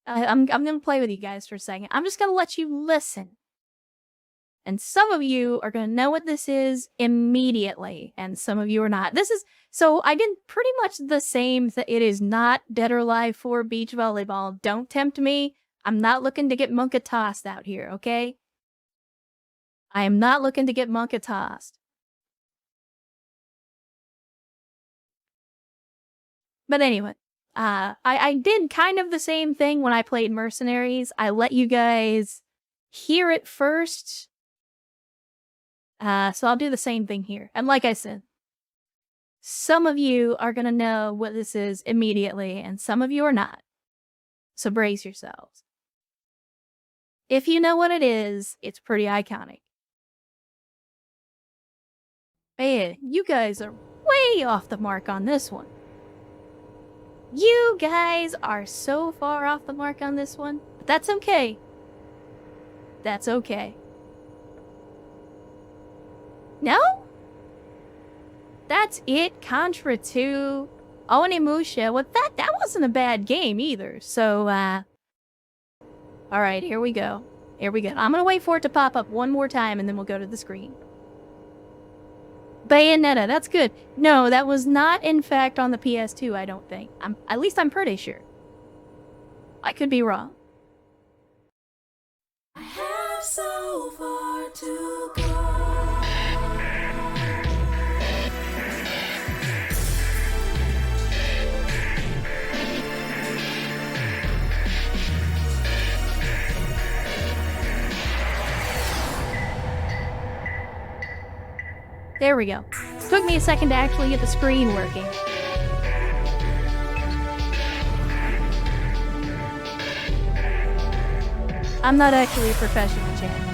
I'm gonna play with you guys for a second. I'm just gonna let you listen. And some of you are gonna know what this is immediately, and some of you are not. So I did pretty much the same. It is not Dead or Alive 4 beach volleyball. Don't tempt me. I'm not looking to get Monka tossed out here, okay? I am not looking to get Monka tossed. But anyway, I did kind of the same thing when I played Mercenaries. I let you guys hear it first. So I'll do the same thing here. And like I said, some of you are going to know what this is immediately, and some of you are not. So brace yourselves. If you know what it is, it's pretty iconic. Man, you guys are way off the mark on this one. You guys are so far off the mark on this one. But that's okay. That's okay. No? That's it. Contra 2. Onimusha. Well, that wasn't a bad game either. So, alright, here we go. Here we go. I'm gonna wait for it to pop up one more time and then we'll go to the screen. Bayonetta, that's good. No, that was not, in fact, on the PS2, I don't think. At least I'm pretty sure. I could be wrong. I have so far to go. There we go. Took me a second to actually get the screen working. I'm not actually a professional champ.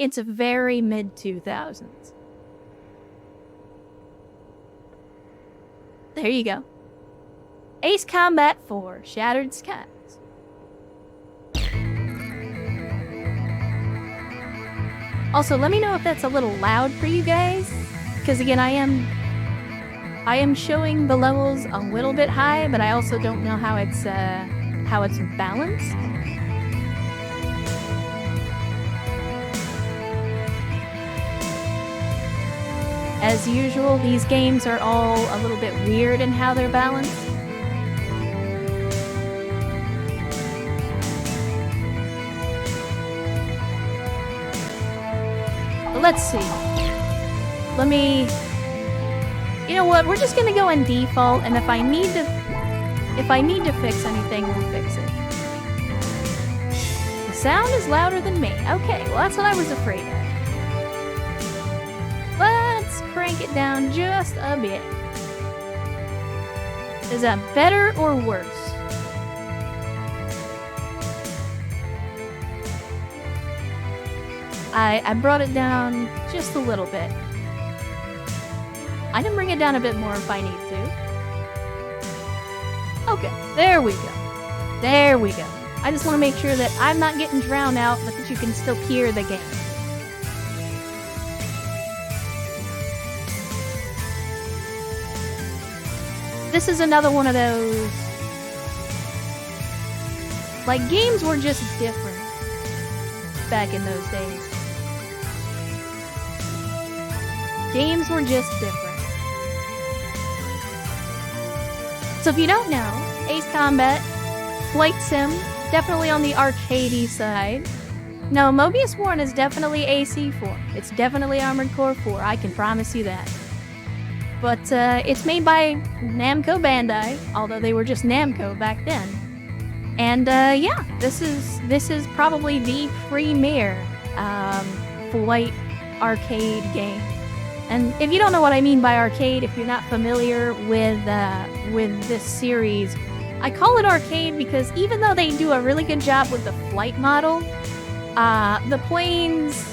It's a very mid-2000s. There you go. Ace Combat 4, Shattered Skies. Also, let me know if that's a little loud for you guys, because again, I am showing the levels a little bit high, but I also don't know how it's balanced. As usual, these games are all a little bit weird in how they're balanced. But let's see. You know what? We're just gonna go in default, and if I need to fix anything, we'll fix it. The sound is louder than me. Okay, well that's what I was afraid of. Crank it down just a bit. Is that better or worse? I brought it down just a little bit. I can bring it down a bit more if I need to. Okay, there we go. There we go. I just want to make sure that I'm not getting drowned out, but that you can still hear the game. This is another one of those, like, games were just different back in those days. Games were just different. So if you don't know, Ace Combat, Flight Sim, definitely on the arcadey side. No, Mobius 1 is definitely AC4. It's definitely Armored Core 4, I can promise you that. But it's made by Namco Bandai, although they were just Namco back then. And yeah, this is probably the premier flight arcade game. And if you don't know what I mean by arcade, if you're not familiar with this series, I call it arcade because even though they do a really good job with the flight model, the planes.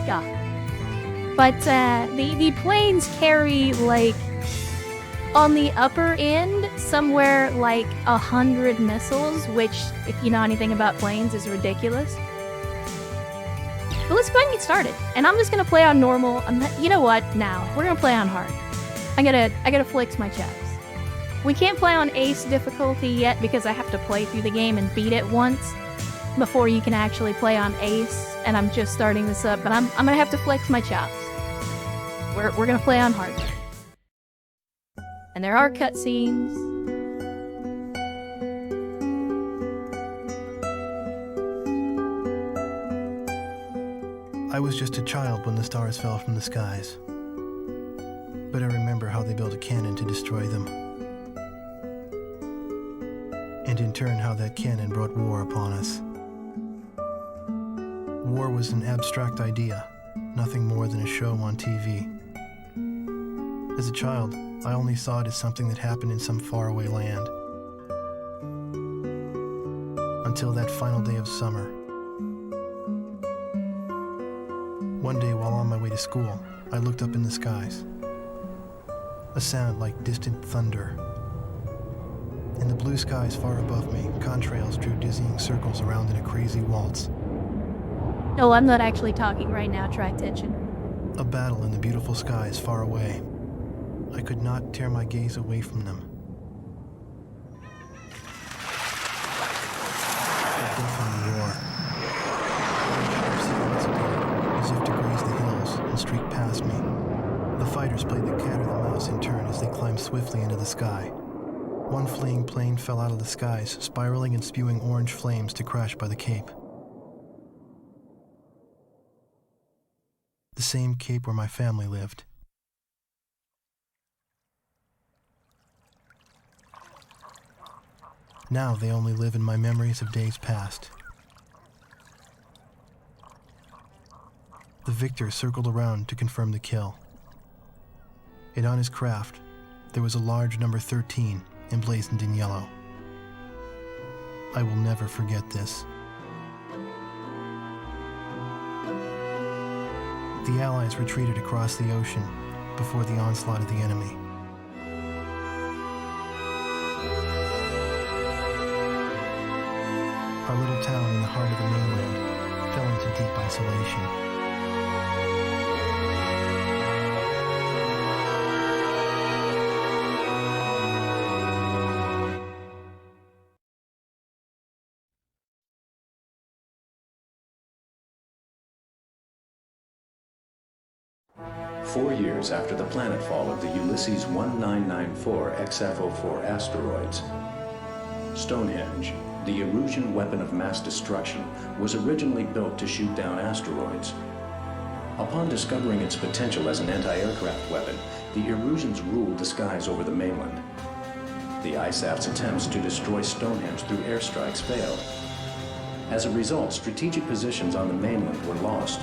Yeah. But the planes carry, like, on the upper end, somewhere like 100 missiles, which, if you know anything about planes, is ridiculous. But let's go ahead and get started. And I'm just gonna play on normal. You know what? Now we're gonna play on hard. I gotta flex my chops. We can't play on ace difficulty yet because I have to play through the game and beat it once before you can actually play on ace. And I'm just starting this up, but I'm gonna have to flex my chops. We're gonna play on hard. And there are cutscenes. I was just a child when the stars fell from the skies. But I remember how they built a cannon to destroy them. And in turn how that cannon brought war upon us. War was an abstract idea, nothing more than a show on TV. As a child, I only saw it as something that happened in some faraway land. Until that final day of summer. One day while on my way to school, I looked up in the skies. A sound like distant thunder. In the blue skies far above me, contrails drew dizzying circles around in a crazy waltz. No, I'm not actually talking right now, try attention. A battle in the beautiful skies far away. I could not tear my gaze away from them. A deafening roar. Silhouettes appeared, as if to graze the hills and streak past me. The fighters played the cat or the mouse in turn as they climbed swiftly into the sky. One fleeing plane fell out of the skies, spiraling and spewing orange flames to crash by the Cape. The same Cape where my family lived. Now they only live in my memories of days past. The victor circled around to confirm the kill. And on his craft, there was a large number 13 emblazoned in yellow. I will never forget this. The Allies retreated across the ocean before the onslaught of the enemy. Our little town in the heart of the mainland fell into deep isolation. 4 years after the planetfall of the Ulysses 1994 XF-04 asteroids, Stonehenge, the Erusian weapon of mass destruction, was originally built to shoot down asteroids. Upon discovering its potential as an anti-aircraft weapon, the Erusians ruled the skies over the mainland. The ISAF's attempts to destroy Stonehenge through airstrikes failed. As a result, strategic positions on the mainland were lost.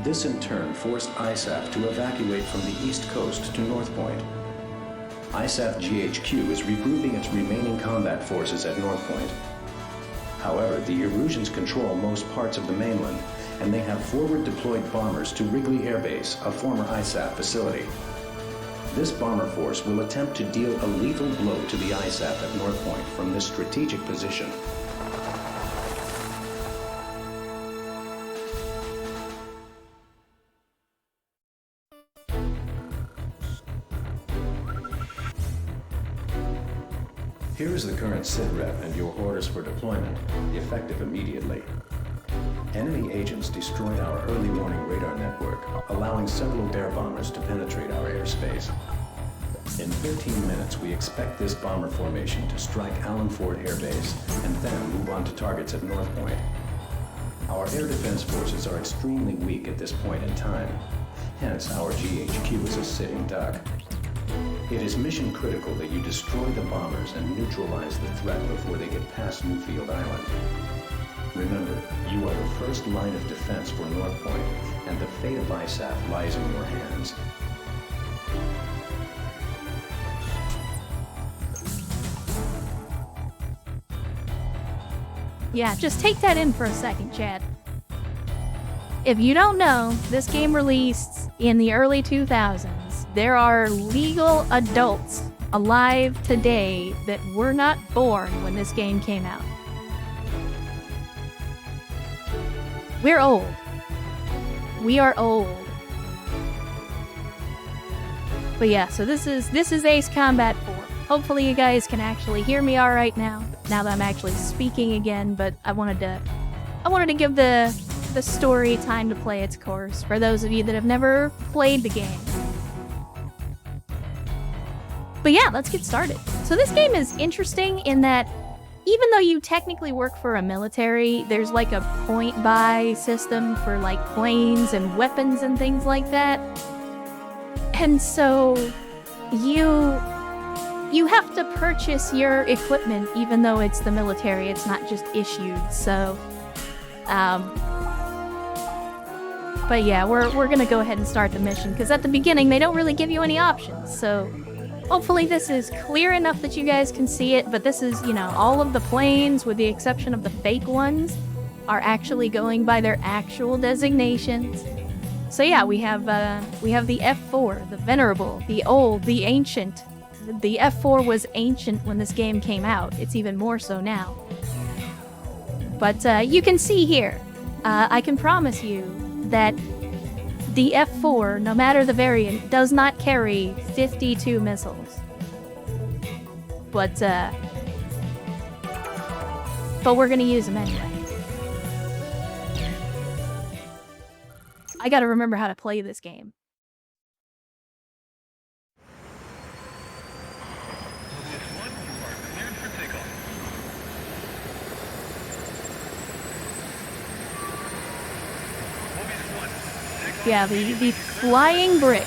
This in turn forced ISAF to evacuate from the east coast to North Point. ISAF GHQ is regrouping its remaining combat forces at North Point. However, the Erusians control most parts of the mainland, and they have forward-deployed bombers to Wrigley Air Base, a former ISAF facility. This bomber force will attempt to deal a lethal blow to the ISAF at North Point from this strategic position. Here is the current SITREP and your orders for deployment, effective immediately. Enemy agents destroyed our early warning radar network, allowing several air bombers to penetrate our airspace. In 13 minutes, we expect this bomber formation to strike Allen Ford Air Base and then move on to targets at North Point. Our air defense forces are extremely weak at this point in time. Hence, our GHQ is a sitting duck. It is mission critical that you destroy the bombers and neutralize the threat before they get past Newfield Island. Remember, you are the first line of defense for North Point, and the fate of ISAF lies in your hands. Yeah, just take that in for a second, Chad. if you don't know, this game released in the early 2000s. There are legal adults alive today that were not born when this game came out. We're old. We are old. But yeah, so this is Ace Combat 4. Hopefully you guys can actually hear me all right now that I'm actually speaking again, but I wanted to give the story time to play its course for those of you that have never played the game. But yeah, let's get started. So this game is interesting in that even though you technically work for a military, there's like a point buy system for like planes and weapons and things like that. And so you have to purchase your equipment even though it's the military, it's not just issued. So but yeah, we're gonna go ahead and start the mission because at the beginning they don't really give you any options. So hopefully this is clear enough that you guys can see it, but this is, you know, all of the planes, with the exception of the fake ones, are actually going by their actual designations. So yeah, we have the F4, the venerable, the old, the ancient. The F4 was ancient when this game came out. It's even more so now. But you can see here, I can promise you that the F4, no matter the variant, does not carry 52 missiles. But we're gonna use them anyway. I gotta remember how to play this game. Yeah, the flying brick.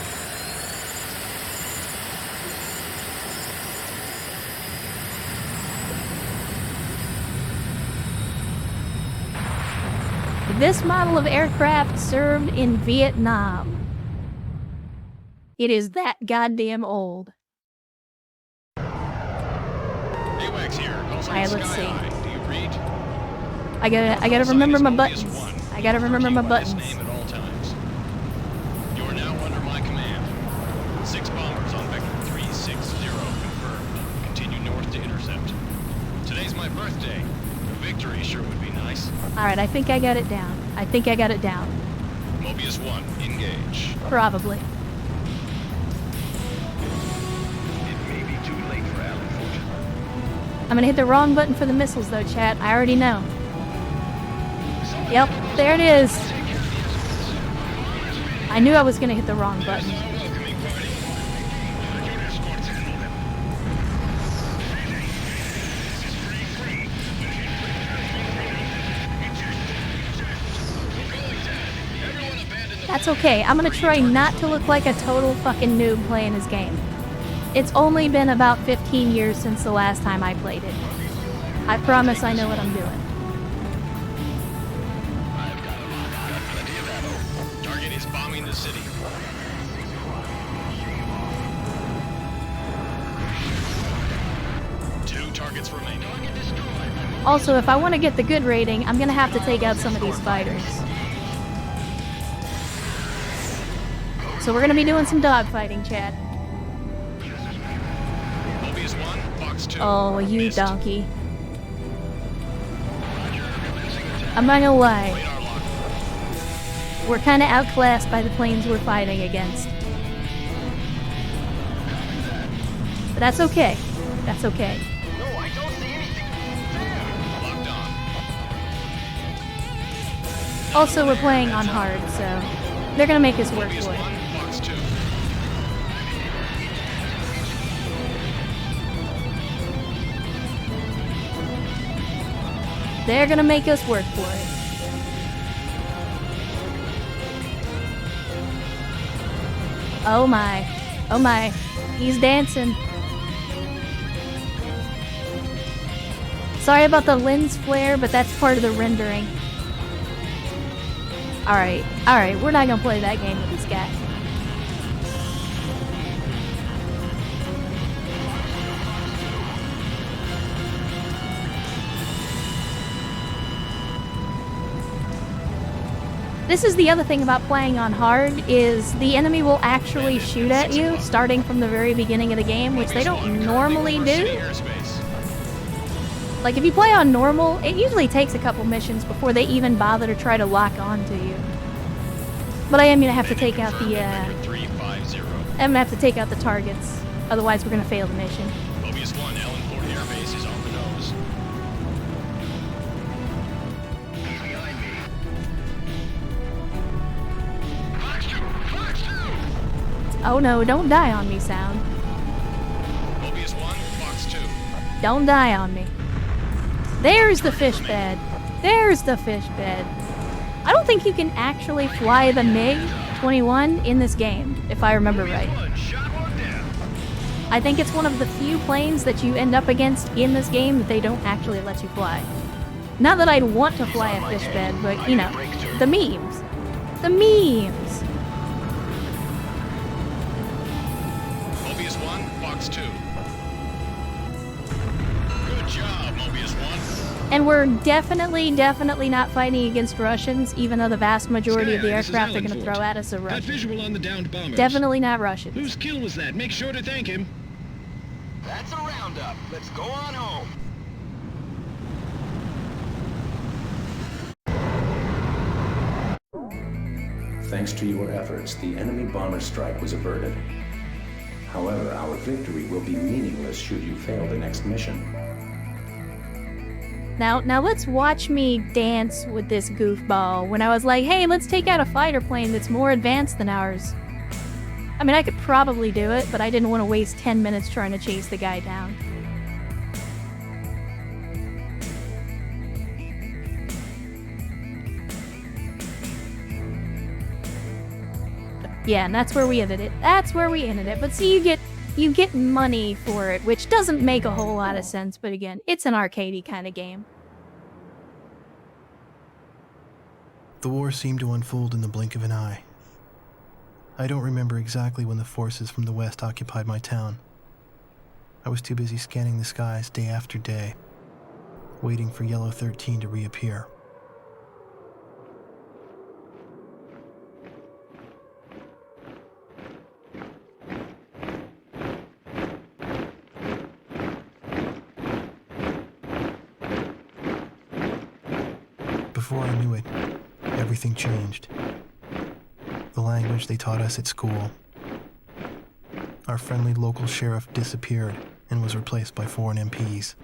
This model of aircraft served in Vietnam. It is that goddamn old. AWACS here. Alright, let's see. Do you read? I gotta remember my buttons. I gotta remember my buttons. Name at all times. You are now under my command. 6 bombers on vector 360 confirmed. Continue north to intercept. Today's my birthday. A victory sure would be nice. Alright, I think I got it down. Mobius 1, engage. Probably. It may be too late for Alan Fort. I'm gonna hit the wrong button for the missiles though, chat. I already know. Yep, there it is. I knew I was gonna hit the wrong button. That's okay. I'm gonna try not to look like a total fucking noob playing this game. It's only been about 15 years since the last time I played it. I promise I know what I'm doing. Target is bombing the city. Two targets remain. Also, if I want to get the good rating, I'm gonna have to take out some of these fighters. So we're gonna be doing some dogfighting, Chad. Mobius 1, box 2. Oh, you Missed. donkey. I'm not gonna lie. Radar lock. We're kinda outclassed by the planes we're fighting against. But that's okay. That's okay. No, I don't see anything. Locked on. Also, we're playing on hard, so they're gonna make us work Mobius for it. 1, box 2. They're gonna make us work for it. Oh my. Oh my. He's dancing. Sorry about the lens flare, but that's part of the rendering. Alright, we're not gonna play that game with this guy. This is the other thing about playing on hard, is the enemy will actually shoot at you starting from the very beginning of the game, which they don't normally do. Like, if you play on normal, it usually takes a couple missions before they even bother to try to lock onto you. But I am gonna have to take out the, I'm gonna have to take out the targets, otherwise we're gonna fail the mission. Mobius 1, Allenport Air Base is on the nose. Behind me. Fox 2! Fox 2! Oh no, don't die on me, Sound. Mobius 1, Fox 2. Don't die on me. There's the fish bed. There's the fish bed. I don't think you can actually fly the MiG-21 in this game, if I remember right. I think it's one of the few planes that you end up against in this game that they don't actually let you fly. Not that I'd want to fly a fish bed, but, you know, the memes. The memes! Mobius 1, Fox 2. Good job, Mobius 1. And we're definitely not fighting against Russians, even though the vast majority of the aircraft they're going to throw at us are Got Russian. visual on the downed bombers. Definitely not Russians. Whose kill was that? Make sure to thank him. That's a roundup. Let's go on home. Thanks to your efforts, the enemy bomber strike was averted. However, our victory will be meaningless should you fail the next mission. Now let's watch me dance with this goofball when I was like, hey, let's take out a fighter plane that's more advanced than ours. I mean, I could probably do it, but I didn't want to waste 10 minutes trying to chase the guy down. Yeah, and that's where we ended it. That's where we ended it. But see, you get money for it, which doesn't make a whole lot of sense, but again, it's an arcadey kind of game. The war seemed to unfold in the blink of an eye. I don't remember exactly when the forces from the west occupied my town. I was too busy scanning the skies day after day, waiting for Yellow 13 to reappear. Before I knew it, everything changed. The language they taught us at school. Our friendly local sheriff disappeared and was replaced by foreign MPs.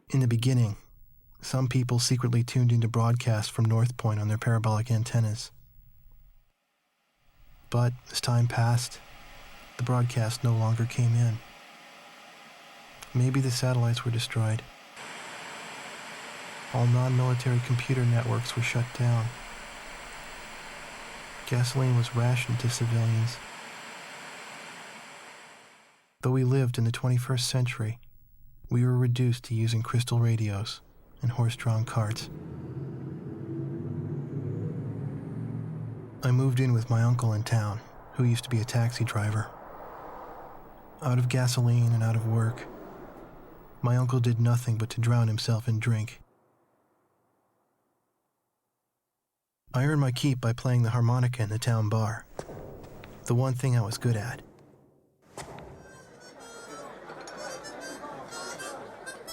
In the beginning, some people secretly tuned into broadcasts from North Point on their parabolic antennas. But as time passed, the broadcast no longer came in. Maybe the satellites were destroyed. All non-military computer networks were shut down. Gasoline was rationed to civilians. Though we lived in the 21st century, we were reduced to using crystal radios and horse-drawn carts. I moved in with my uncle in town, who used to be a taxi driver. Out of gasoline and out of work, my uncle did nothing but to drown himself in drink. I earned my keep by playing the harmonica in the town bar, the one thing I was good at.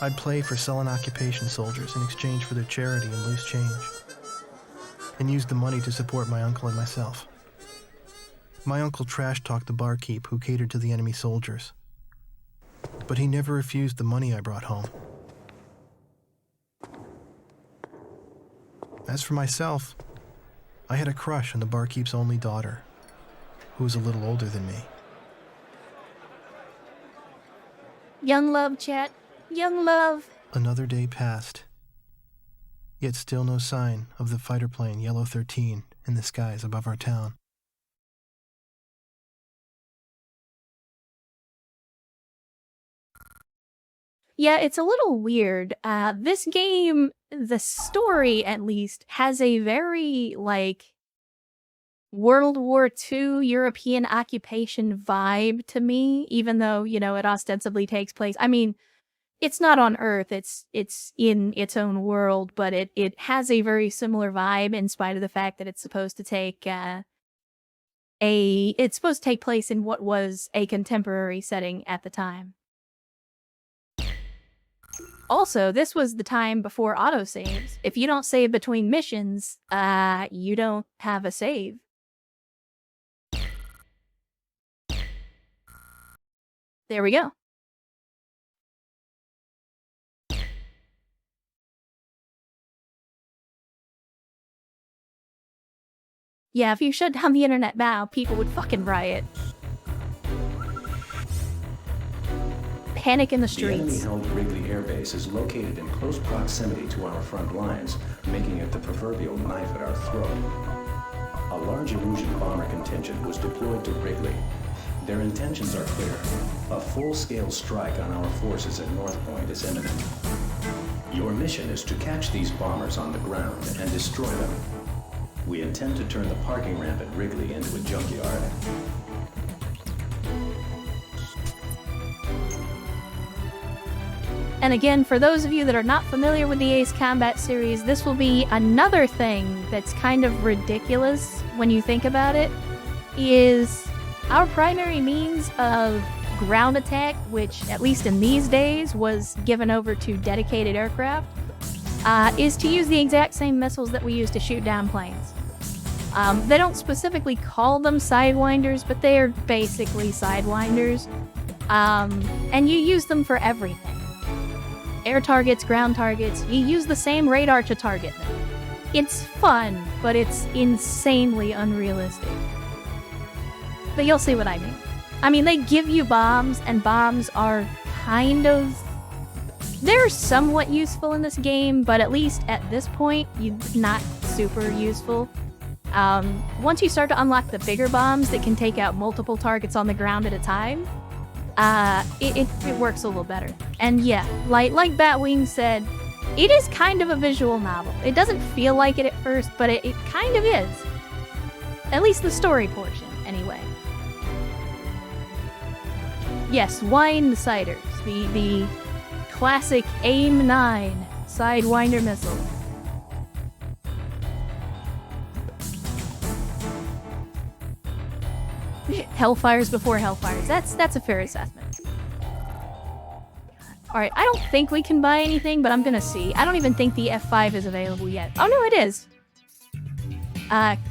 I'd play for sullen occupation soldiers in exchange for their charity and loose change, and used the money to support my uncle and myself. My uncle trash-talked the barkeep who catered to the enemy soldiers, but he never refused the money I brought home. As for myself, I had a crush on the barkeep's only daughter, who was a little older than me. Young love, chat. Young love. Another day passed, yet still no sign of the fighter plane Yellow 13 in the skies above our town. Yeah, it's a little weird. This game, the story at least, has a very, like, World War II European occupation vibe to me, even though, you know, it ostensibly takes place. I mean, It's not on Earth, it's in its own world, but it has a very similar vibe in spite of the fact that it's supposed to take it's supposed to take place in what was a contemporary setting at the time. Also, this was the time before autosaves. If you don't save between missions, you don't have a save. There we go. Yeah, if you shut down the internet now, people would fucking riot. Panic in the The streets. enemy-held Wrigley Air Base is located in close proximity to our front lines, making it the proverbial knife at our throat. A large Erusian bomber contingent was deployed to Wrigley. Their intentions are clear. A full-scale strike on our forces at North Point is imminent. Your mission is to catch these bombers on the ground and destroy them. We intend to turn the parking ramp at Wrigley into a junkyard. And again, for those of you that are not familiar with the Ace Combat series, this will be another thing that's kind of ridiculous when you think about it, is our primary means of ground attack, which, at least in these days, was given over to dedicated aircraft, is to use the exact same missiles that we use to shoot down planes. They don't specifically call them Sidewinders, but they are basically Sidewinders. And you use them for everything. Air targets, ground targets, you use the same radar to target them. It's fun, but it's insanely unrealistic. But you'll see what I mean. I mean, they give you bombs, and bombs are kind of... They're somewhat useful in this game, but at least at this point, not super useful. Once you start to unlock the bigger bombs that can take out multiple targets on the ground at a time, it works a little better. And yeah, like Batwing said, it is kind of a visual novel. It doesn't feel like it at first, but it kind of is. At least the story portion, anyway. Yes, wine ciders. The classic AIM-9 Sidewinder missile. Hellfires before Hellfires. That's a fair assessment. Alright, I don't think we can buy anything, but I'm gonna see. I don't even think the F5 is available yet. Oh no, it is!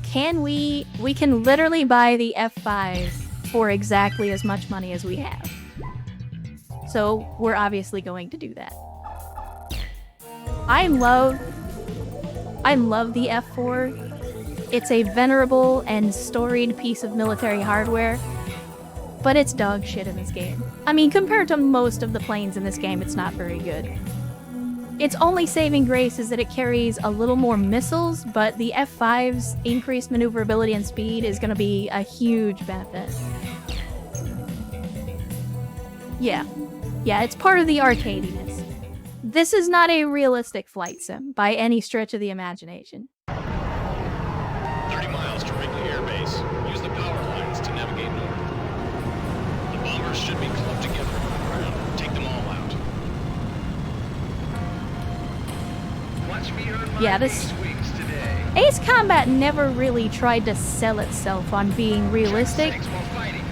Can we can literally buy the F5 for exactly as much money as we have. So, we're obviously going to do that. I love the F4. It's a venerable and storied piece of military hardware, but it's dog shit in this game. I mean, compared to most of the planes in this game, it's not very good. Its only saving grace is that it carries a little more missiles, but the F5's increased maneuverability and speed is going to be a huge benefit. Yeah, it's part of the arcadiness. This is not a realistic flight sim by any stretch of the imagination. 30 miles to Wrigley Air Base. Use the power lines to navigate north. The bombers should be clumped together on the ground. Take them all out. Watch me earn my Yeah, this wings today. Ace Combat never really tried to sell itself on being realistic, Thanks while fighting.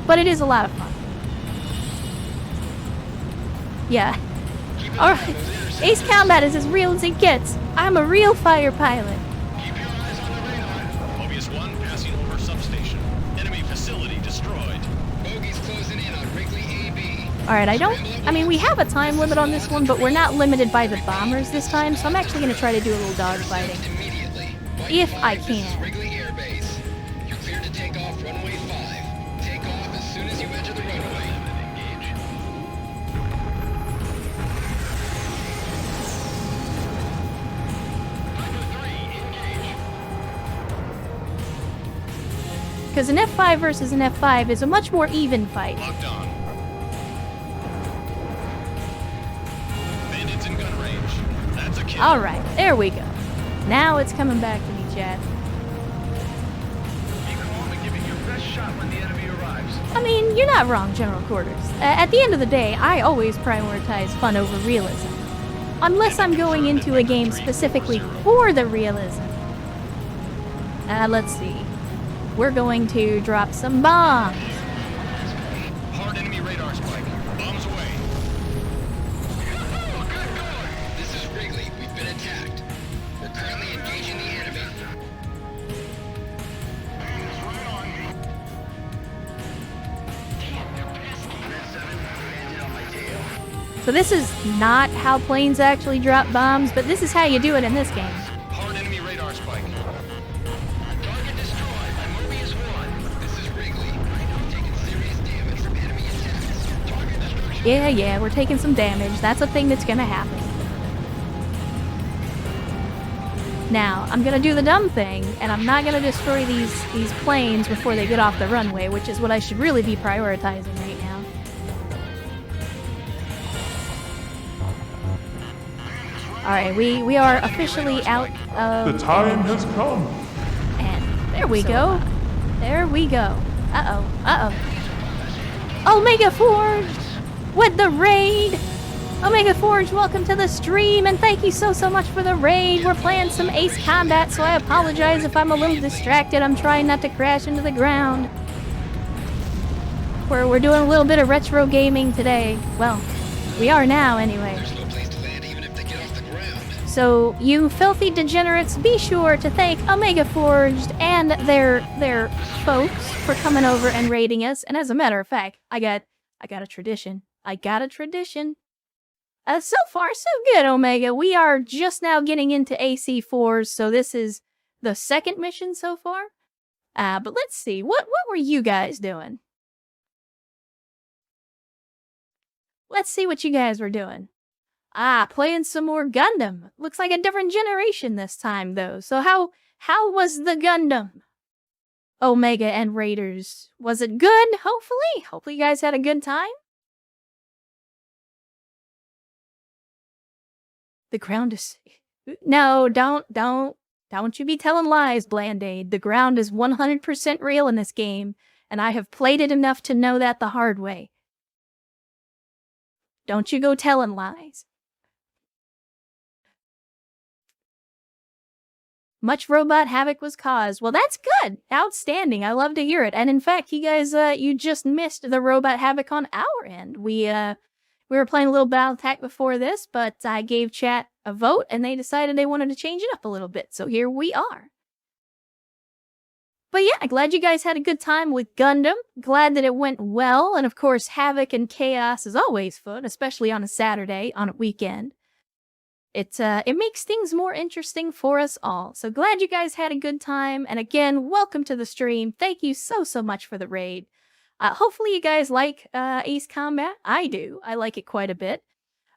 but it is a lot of fun. Yeah. Alright, Ace Combat is as real as it gets. I'm a real fire pilot. Keep your eyes on the radar. Mobius 1 passing over substation. Enemy facility destroyed. Bogey's closing in on Wrigley AB. Alright, I mean, we have a time limit on this one, but we're not limited by the bombers this time, so I'm actually going to try to do a little dogfighting. Immediately. If I This is can. Wrigley Air Base. You're clear to take off runway 5. Take off as soon as you enter the runway. Engage. Because an F5 versus an F5 is a much more even fight. Locked on. Bandits in gun range. That's a kill. Alright, there we go. Now it's coming back to me, chat. Be calm and give it your best shot when the enemy arrives. I mean, you're not wrong, General Quarters. At the end of the day, I always prioritize fun over realism. Unless I'm going into a game specifically for the realism. Let's see. We're going to drop some bombs. Hard enemy radar spike. Bombs away. This is Wrigley. We've been attacked. We're currently engaging the enemy. So this is not how planes actually drop bombs, but this is how you do it in this game. Hard enemy radar spike. Target destroyed by Mobius 1. This is Wrigley. Taking serious damage from enemy attacks. Target destruction. Yeah, we're taking some damage. That's a thing that's gonna happen. Now, I'm gonna do the dumb thing, and I'm not gonna destroy these planes before they get off the runway, which is what I should really be prioritizing right now. Alright, we are officially out of... The time has come. And there we go. There we go. Uh-oh. Omega Forge! With the raid! Omega Forge, welcome to the stream, and thank you so much for the raid. We're playing some Ace Combat, so I apologize if I'm a little distracted. I'm trying not to crash into the ground. We're doing a little bit of retro gaming today. Well, we are now anyway. There's no place to land even if they get off the ground. So, you filthy degenerates, be sure to thank Omega Forged and their folks for coming over and raiding us. And as a matter of fact, I got a tradition. So far, so good, Omega. We are just now getting into AC4s, so this is the second mission so far. But let's see, what were you guys doing? Let's see what you guys were doing. Playing some more Gundam. Looks like a different generation this time, though. So how was the Gundam? Omega and Raiders. Was it good? Hopefully you guys had a good time. The ground is... No, don't you be telling lies, Bland-Aid. The ground is 100% real in this game, and I have played it enough to know that the hard way. Don't you go telling lies. Much robot havoc was caused. Well, that's good. Outstanding. I love to hear it. And in fact, you guys, you just missed the robot havoc on our end. We were playing a little Battletech before this, but I gave chat a vote, and they decided they wanted to change it up a little bit. So here we are. But yeah, glad you guys had a good time with Gundam. Glad that it went well. And of course, havoc and chaos is always fun, especially on a Saturday, on a weekend. It makes things more interesting for us all. So glad you guys had a good time. And again, welcome to the stream. Thank you so much for the raid. Hopefully you guys like Ace Combat. I do. I like it quite a bit.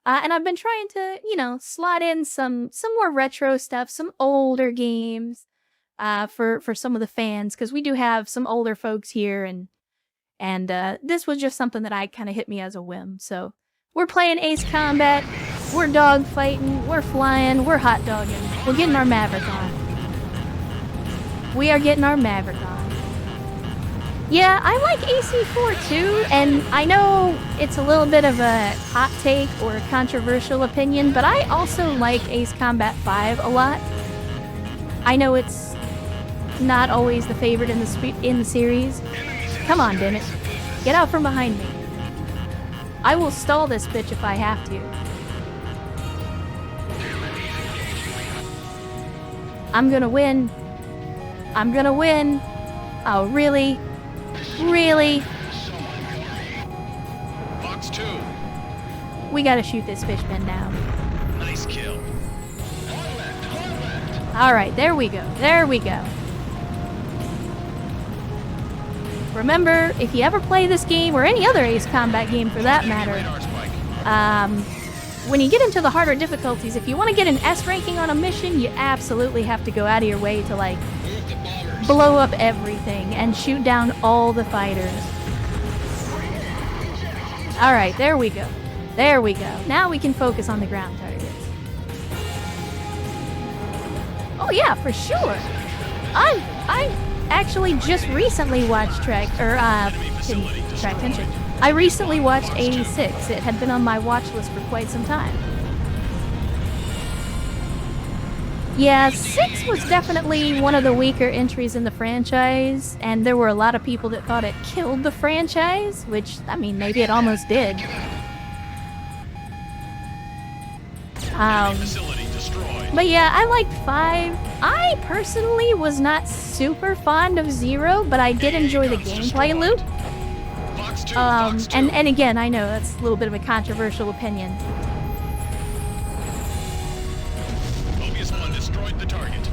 And I've been trying to, slot in some more retro stuff, some older games for some of the fans, because we do have some older folks here, and this was just something that kind of hit me as a whim. So we're playing Ace Combat. We're dog fighting. We're flying. We're hot dogging. We're getting our Maverick on. We are getting our Maverick on. Yeah, I like AC4 too, and I know it's a little bit of a hot take or a controversial opinion, but I also like Ace Combat 5 a lot. I know it's not always the favorite in the series. Come on, damn it. Get out from behind me. I will stall this bitch if I have to. I'm gonna win. I'm gonna win. Oh, really? Really? Box 2. We gotta shoot this fish pen down. Nice kill. Alright, there we go. There we go. Remember, if you ever play this game, or any other Ace Combat game for that matter, Radar spike. when you get into the harder difficulties, if you want to get an S ranking on a mission, you absolutely have to go out of your way to, like, blow up everything and shoot down all the fighters. Alright, there we go. There we go. Now we can focus on the ground targets. Oh yeah, for sure. actually just recently watched Track Tension. I recently watched 86. It had been on my watch list for quite some time. Yeah, 6 was definitely one of the weaker entries in the franchise, and there were a lot of people that thought it killed the franchise, which, I mean, maybe it almost did. But yeah, I liked 5. I personally was not super fond of 0, but I did enjoy the gameplay loop. And again, I know that's a little bit of a controversial opinion. Mobius 1 destroyed the target.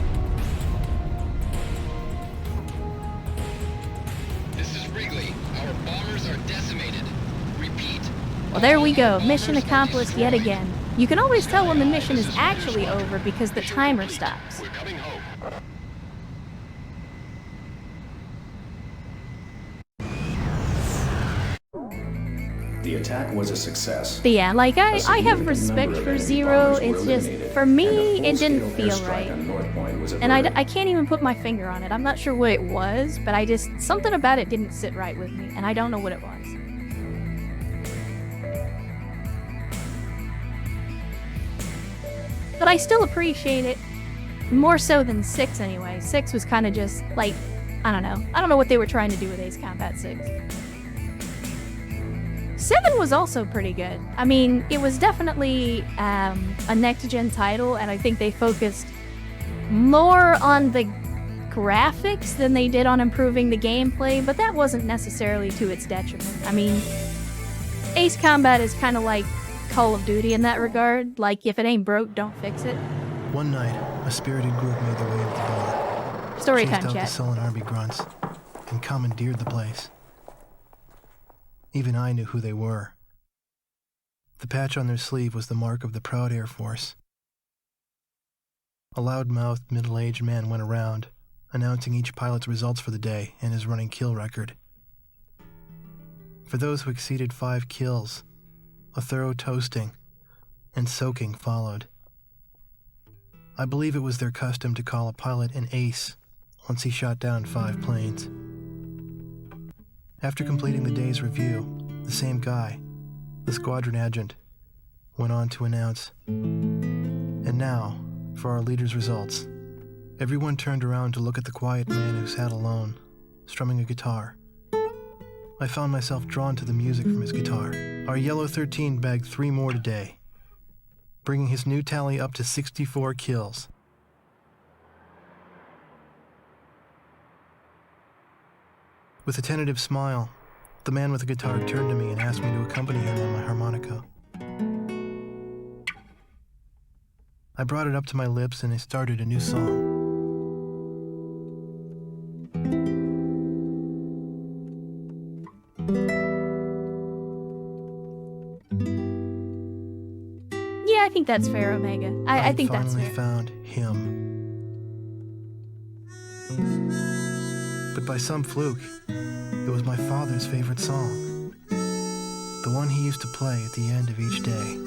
This is Wrigley. Our bombers are decimated. Repeat. Well, there we go. Mission accomplished yet again. You can always tell when the mission is actually over because the timer stops. We're coming home. The attack was a success. But yeah, like, I have significant respect number of for enemy 0, bombers were it's just, eliminated, for me, and a it didn't full-scale feel airstrike right. on North Point was And averted. I can't even put my finger on it. I'm not sure what it was, but I just, something about it didn't sit right with me, and I don't know what it was. But I still appreciate it, more so than 6 anyway. 6 was kind of just, like, I don't know. I don't know what they were trying to do with Ace Combat 6. 7 was also pretty good. I mean, it was definitely a next-gen title, and I think they focused more on the graphics than they did on improving the gameplay, but that wasn't necessarily to its detriment. I mean, Ace Combat is kind of like Call of Duty in that regard. Like, if it ain't broke, don't fix it. One night, a spirited group made their way into the bar, Story chased time, out the chat. sullen army grunts, and commandeered the place. Even I knew who they were. The patch on their sleeve was the mark of the proud Air Force. A loud-mouthed, middle-aged man went around, announcing each pilot's results for the day and his running kill record. For those who exceeded 5 kills, a thorough toasting and soaking followed. I believe it was their custom to call a pilot an ace once he shot down 5 planes. After completing the day's review, the same guy, the squadron adjutant, went on to announce, "And now, for our leader's results." Everyone turned around to look at the quiet man who sat alone, strumming a guitar. I found myself drawn to the music from his guitar. Our Yellow 13 bagged 3 more today, bringing his new tally up to 64 kills. With a tentative smile, the man with the guitar turned to me and asked me to accompany him on my harmonica. I brought it up to my lips and I started a new song. Yeah, I think that's fair, Omega. I think that's finally fair. found him. But by some fluke, it was my father's favorite song. The one he used to play at the end of each day.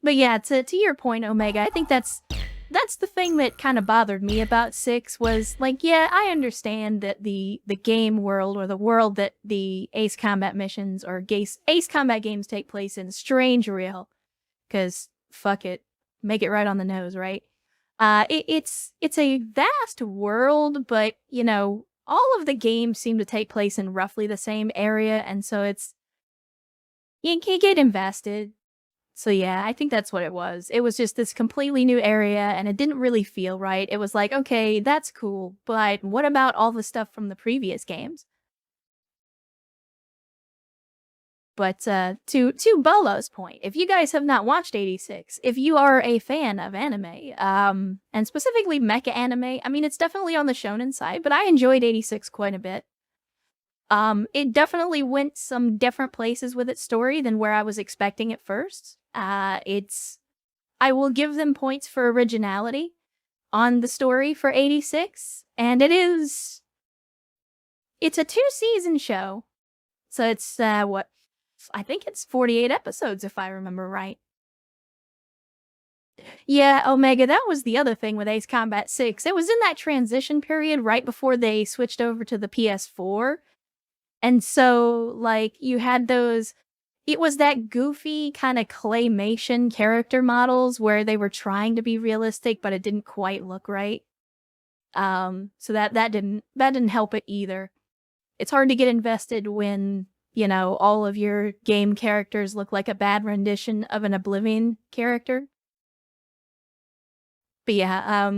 But yeah, to your point, Omega, I think that's the thing that kind of bothered me about 6 was, like, yeah, I understand that the game world, or the world that the Ace Combat missions or Ace Combat games take place in, is strange real. Because, fuck it, make it right on the nose, right? It's a vast world, but, you know, all of the games seem to take place in roughly the same area, and so you can get invested. So yeah, I think that's what it was. It was just this completely new area, and it didn't really feel right. It was like, okay, that's cool, but what about all the stuff from the previous games? But to Bolo's point, if you guys have not watched 86, if you are a fan of anime, and specifically mecha anime, I mean, it's definitely on the shonen side, but I enjoyed 86 quite a bit. It definitely went some different places with its story than where I was expecting at first. I will give them points for originality on the story for 86, and it's a 2-season show. So it's, I think it's 48 episodes if I remember right. Yeah, Omega, that was the other thing with Ace Combat 6. It was in that transition period right before they switched over to the PS4. And so, like, you had those... It was that goofy kind of claymation character models where they were trying to be realistic, but it didn't quite look right. So that didn't help it either. It's hard to get invested when, you know, all of your game characters look like a bad rendition of an Oblivion character. But yeah,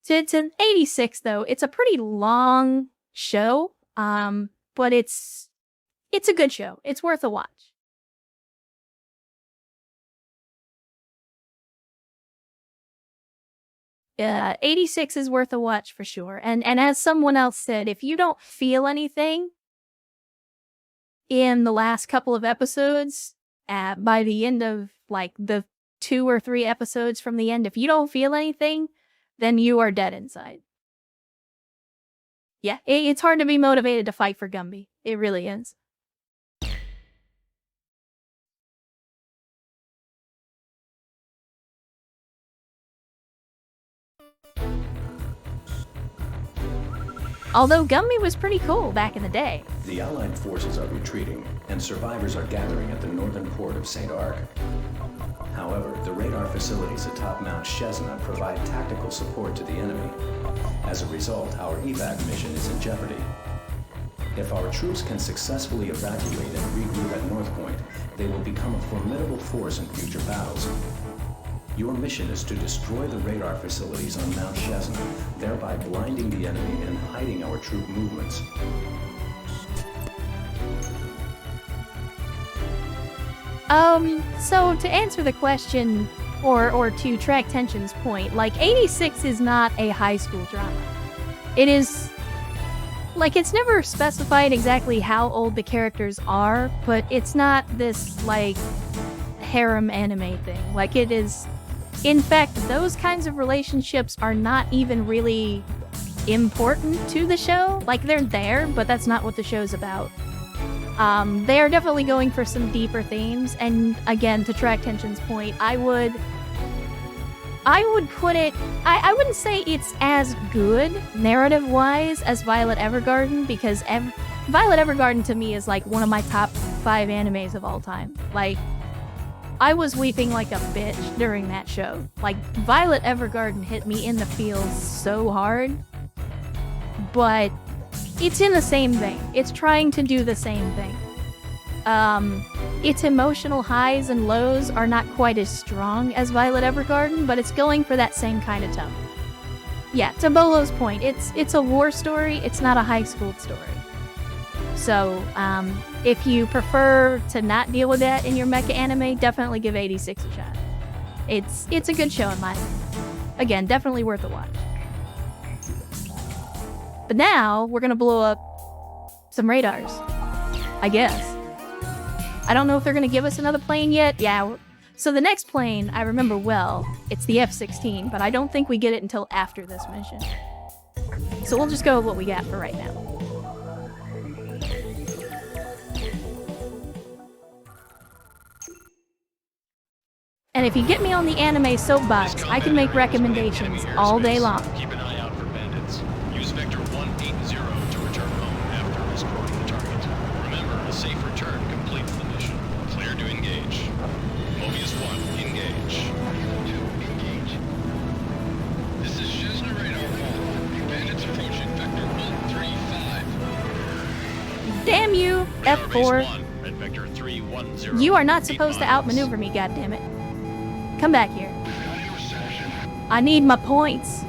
it's an 86 though. It's a pretty long show, but it's a good show. It's worth a watch. 86 is worth a watch for sure. And as someone else said, if you don't feel anything in the last couple of episodes, by the end of like the 2 or 3 episodes from the end, if you don't feel anything, then you are dead inside. Yeah, it's hard to be motivated to fight for Gumby. It really is. Although Gumby was pretty cool back in the day. The Allied forces are retreating, and survivors are gathering at the northern port of St. Arc. However, the radar facilities atop Mount Chesna provide tactical support to the enemy. As a result, our evac mission is in jeopardy. If our troops can successfully evacuate and regroup at North Point, they will become a formidable force in future battles. Your mission is to destroy the radar facilities on Mount Chesna, thereby blinding the enemy and hiding our troop movements. So to answer the question, or to Track Tension's point, like, 86 is not a high school drama. It is, like, it's never specified exactly how old the characters are, but it's not this, like, harem anime thing. Like, it is... In fact, those kinds of relationships are not even really important to the show. Like, they're there, but that's not what the show's about. They are definitely going for some deeper themes, and again, to Track Tension's point, I would put it... I wouldn't say it's as good, narrative-wise, as Violet Evergarden, because Violet Evergarden, to me, is, like, one of my top 5 animes of all time. Like, I was weeping like a bitch during that show. Like, Violet Evergarden hit me in the feels so hard, but it's in the same vein. It's trying to do the same thing. Its emotional highs and lows are not quite as strong as Violet Evergarden, but it's going for that same kind of tone. Yeah, to Bolo's point, it's a war story, it's not a high school story. So, if you prefer to not deal with that in your mecha anime, definitely give 86 a shot. It's a good show in my opinion. Again, definitely worth a watch. But now, we're gonna blow up some radars. I guess. I don't know if they're gonna give us another plane yet. Yeah, so the next plane, I remember well, it's the F-16, but I don't think we get it until after this mission. So we'll just go with what we got for right now. And if you get me on the anime soapbox, I can make recommendations all day long. Keep an eye out for bandits. Use Vector 180 to return home after escorting the target. Remember, a safe return completes the mission. Clear to engage. Mobius 1, engage. 2, engage. This is Chesna Radar 1. Bandits approaching Vector 135. Damn you, Radar F4. base 1, Red Vector 310. You are not 8 supposed to miles. outmaneuver me, goddammit. Come back here. I need my points.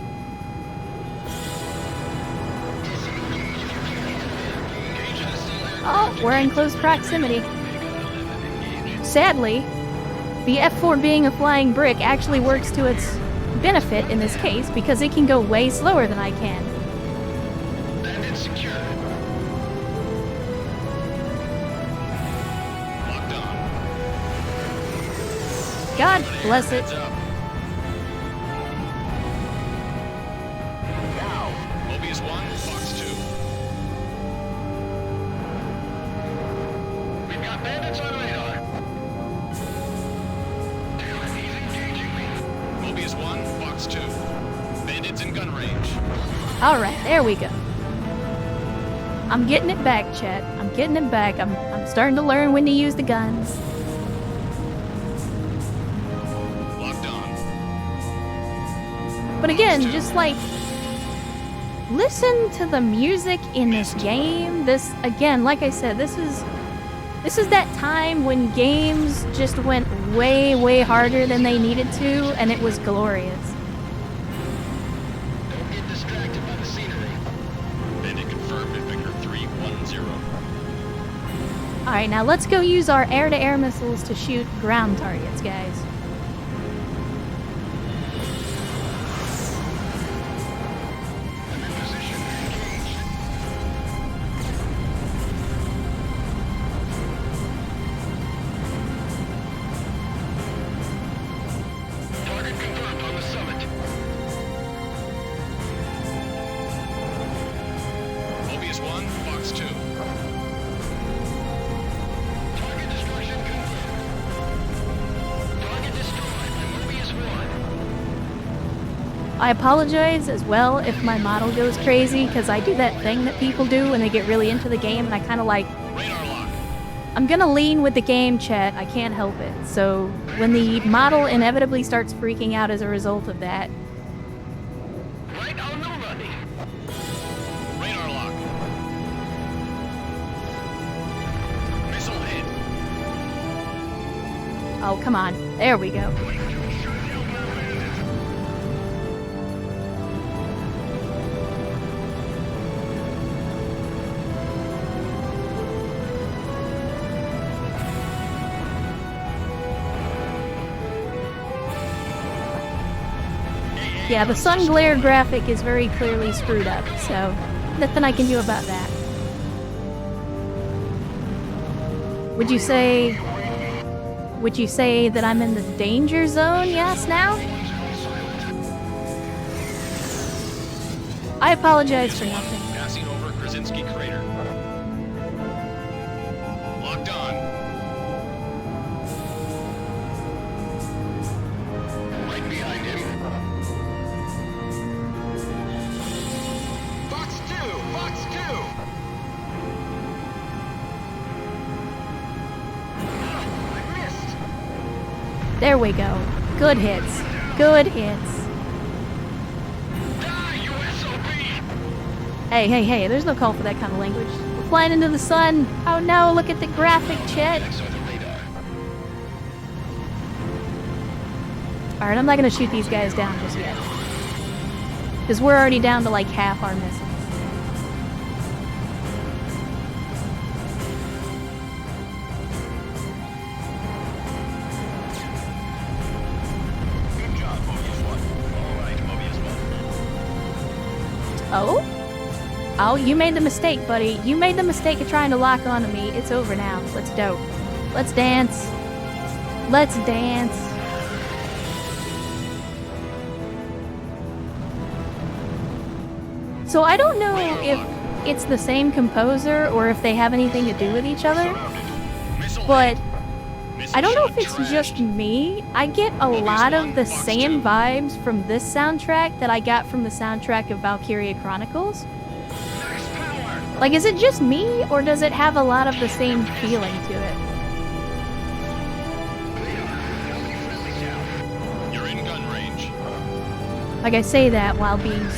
Oh, we're in close proximity. Sadly, the F4 being a flying brick actually works to its benefit in this case because it can go way slower than I can. Bandit secure. God bless it. Heads up. Now, Mobius 1, Fox 2. we've got bandits on radar. Damn, he's engaging me. Mobius 1, Fox 2. Bandits in gun range. Alright, there we go. I'm getting it back, chat. I'm getting it back. I'm starting to learn when to use the guns. Locked on. But again, just like, listen to the music in this game. This, again, like I said, this is that time when games just went way, way harder than they needed to, and it was glorious. Don't get distracted by the scenery. Bandit confirmed at Victor 310. Alright, now let's go use our air-to-air missiles to shoot ground targets, guys. I'm in position. Engaged. Target confirmed on the summit. Mobius 1, Fox 2. Target destruction confirmed. Target destroyed by Mobius 1. I apologize as well if my model goes crazy, because I do that thing that people do when they get really into the game, and I kind of like... Radar lock. I'm gonna lean with the game, chat. I can't help it. So when the model inevitably starts freaking out as a result of that, Right on the money. Radar lock. Missile hit. oh, come on. There we go. Yeah, the sun glare graphic is very clearly screwed up, so nothing I can do about that. Would you say that I'm in the danger zone? Yes, now? I apologize for nothing. Passing over Krasinski crater. Locked on. Right behind him. Fox 2! Fox 2! I missed! There we go. Good hits. Good hits. Die, you SOB! Hey, there's no call for that kind of language. We're flying into the sun. Oh no, look at the graphic, chat. I saw the radar. Alright, I'm not gonna shoot these guys down just yet. Because we're already down to like half our missiles. Good job, Mobius 1. All right, Mobius 1. Oh? Oh, you made the mistake, buddy. You made the mistake of trying to lock onto me. It's over now. Let's dope. Let's dance. Let's dance. So I don't know if it's the same composer or if they have anything to do with each other, Missile but hit. Missile I don't know if shot it's trashed. just me. I get a lot of the same vibes from this soundtrack that I got from the soundtrack of Valkyria Chronicles. Nice power! Like, is it just me, or does it have a lot of the same feeling to it? You're in gun range. Like, I say that while being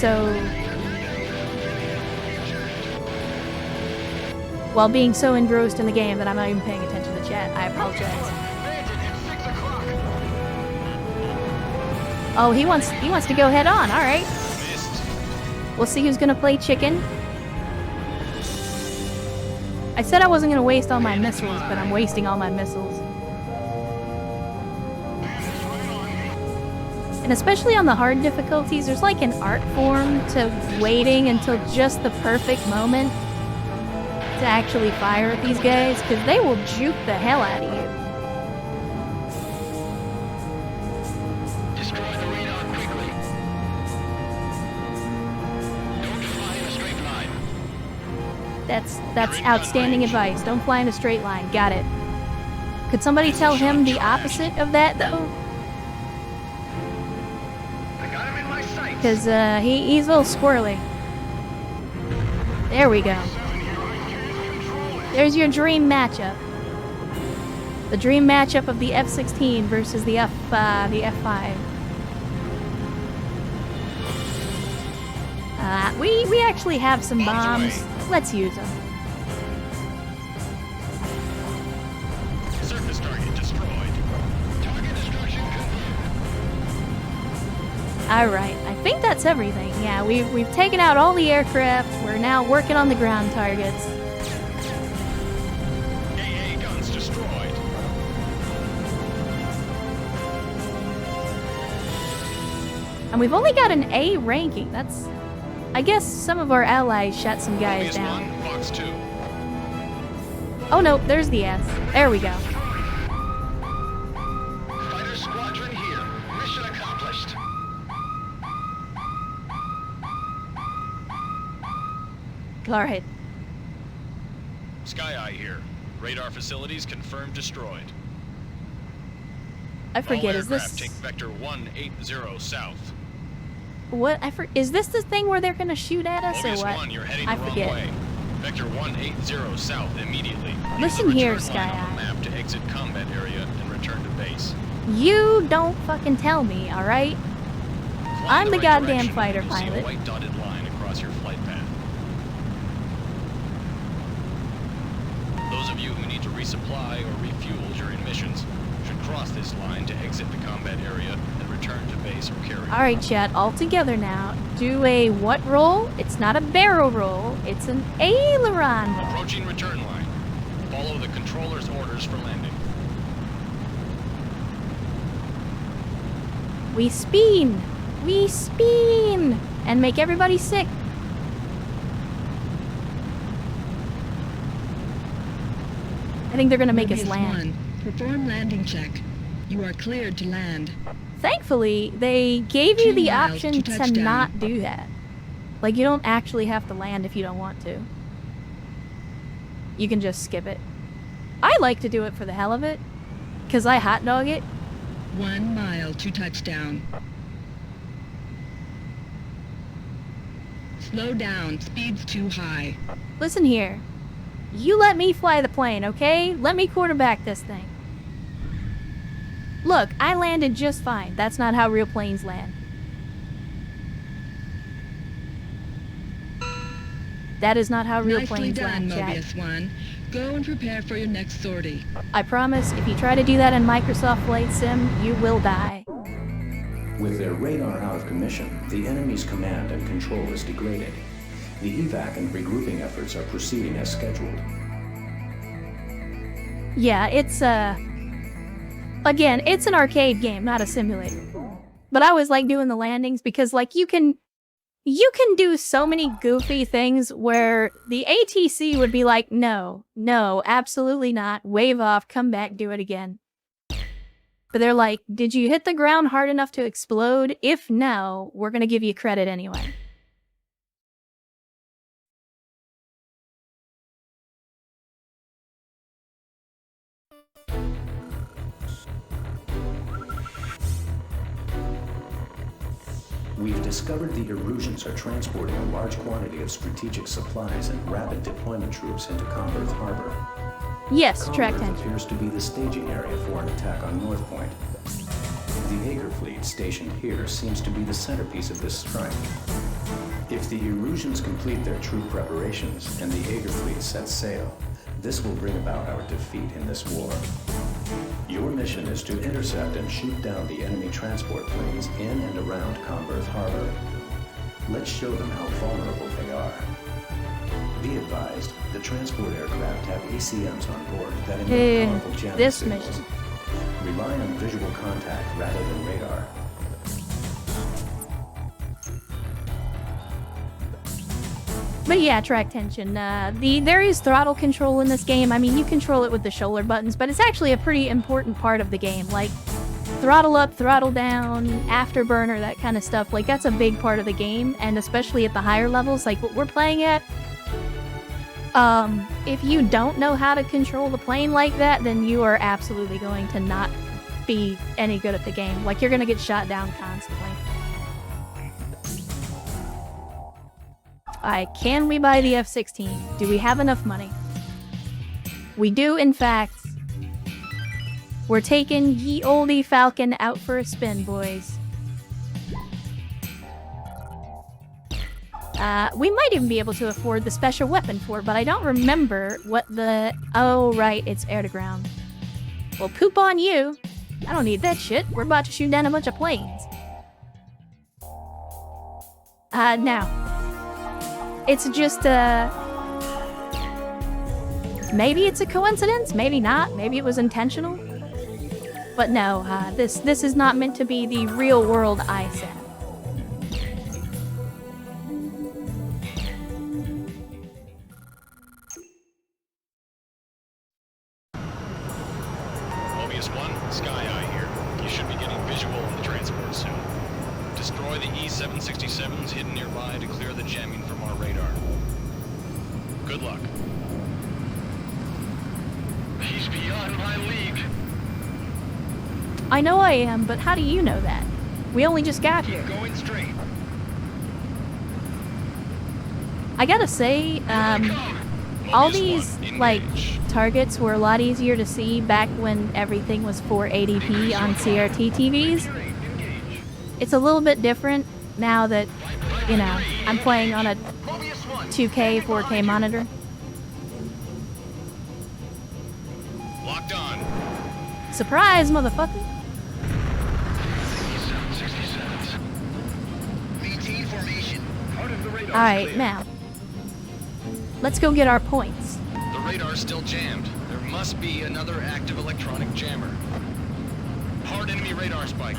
so engrossed in the game that I'm not even paying attention to chat. I apologize. Bandit at 6 o'clock! Oh, he wants to go head on. All right. Missed. We'll see who's gonna play chicken. I said I wasn't gonna waste all my missiles, but I'm wasting all my missiles. And especially on the hard difficulties, there's like an art form to waiting until just the perfect moment to actually fire at these guys, because they will juke the hell out of you. That's outstanding advice. Don't fly in a straight line. Got it. Could somebody tell him the opposite of that, though? I got him in my sights. Because he's a little squirrely. There we go. There's your dream matchup. The dream matchup of the F-16 versus the F-5. We actually have some bombs. Let's use them. Surface target destroyed. Target destruction confirmed. Alright, I think that's everything. Yeah, we've taken out all the aircraft. We're now working on the ground targets. AA guns destroyed. And we've only got an A ranking. That's... I guess some of our allies shot some guys Mobius down. 1, Fox 2. Oh no, there's the S. There we go. Fighter squadron here. Mission accomplished. Alright. Sky Eye here. Radar facilities confirmed destroyed. I forget, All is aircraft this... take vector 180 south. What? Is this the thing where they're gonna shoot at us, or Mobius what? 1, you're heading I the wrong forget. way. Vector 180 south immediately. Use Listen the here, return Sky line on Eye. the map to exit combat area and return to base. You don't fucking tell me, alright? Fly I'm in the right goddamn direction, fighter and you'll see pilot. a white dotted line across your flight path. Those of you who need to resupply or refuel during missions should cross this line to exit the combat area and return to base or carrier. Alright, chat, all together now. Do a what roll? It's not a barrel roll, it's an aileron roll. Approaching return line. Follow the controller's orders for landing. We spin! We spin! And make everybody sick. I think they're gonna make us Mobius land. 1, perform landing check. You are cleared to land. Thankfully, they gave you 2 the miles option to to touchdown. not do that. Like, you don't actually have to land if you don't want to. You can just skip it. I like to do it for the hell of it, because I hot dog it. 1 mile to touchdown. Slow down, speed's too high. Listen here. You let me fly the plane, okay? Let me quarterback this thing. Look, I landed just fine. That's not how real planes land. That is not how real Nicely planes done, land, chat. Mobius 1. Go and prepare for your next sortie. I promise, if you try to do that in Microsoft Flight Sim, you will die. With their radar out of commission, the enemy's command and control is degraded. The evac and regrouping efforts are proceeding as scheduled. Yeah, it's again, it's an arcade game, not a simulator. But I always like doing the landings because, like, you can do so many goofy things where the ATC would be like, no, absolutely not, wave off, come back, do it again. But they're like, did you hit the ground hard enough to explode? If no, we're gonna give you credit anyway. We've discovered the Erusians are transporting a large quantity of strategic supplies and rapid deployment troops into Converth Harbor. Yes, track Converth 10. appears to be the staging area for an attack on North Point. The Aegir fleet stationed here seems to be the centerpiece of this strike. If the Erusians complete their troop preparations and the Aegir fleet sets sail, this will bring about our defeat in this war. Your mission is to intercept and shoot down the enemy transport planes in and around Converth Harbor. Let's show them how vulnerable they are. Be advised, the transport aircraft have ECMs on board that emit powerful jamming this signals. mission. Rely on visual contact rather than radar. But yeah, track tension. There is throttle control in this game. I mean, you control it with the shoulder buttons, but it's actually a pretty important part of the game. Like, throttle up, throttle down, afterburner, that kind of stuff. Like, that's a big part of the game, and especially at the higher levels, like what we're playing at. If you don't know how to control the plane like that, then you are absolutely going to not be any good at the game. Like, you're gonna get shot down constantly. Alright, can we buy the F-16? Do we have enough money? We do, in fact. We're taking ye olde Falcon out for a spin, boys. We might even be able to afford the special weapon for it, but I don't remember what the... Oh, right, it's air to ground. Well, poop on you. I don't need that shit. We're about to shoot down a bunch of planes. Now. It's just, maybe it's a coincidence, maybe not, maybe it was intentional. But no, this is not meant to be the real world ISAT. Mobius 1, Sky Eye here. You should be getting visual on the transport soon. Destroy the E-767s hidden nearby to clear the jamming from our radar. Good luck. He's beyond my league. I know I am, but how do you know that? We only just got here. Going straight. I gotta say, all these, like, targets were a lot easier to see back when everything was 480p on CRT TVs. It's a little bit different now that, you know, I'm playing on a 2K, 4K monitor. Locked on. Surprise, motherfucker! Maintain formation. Out of the radar. Alright, now. Let's go get our points. The radar's still jammed. There must be another active electronic jammer. Hard enemy radar spike.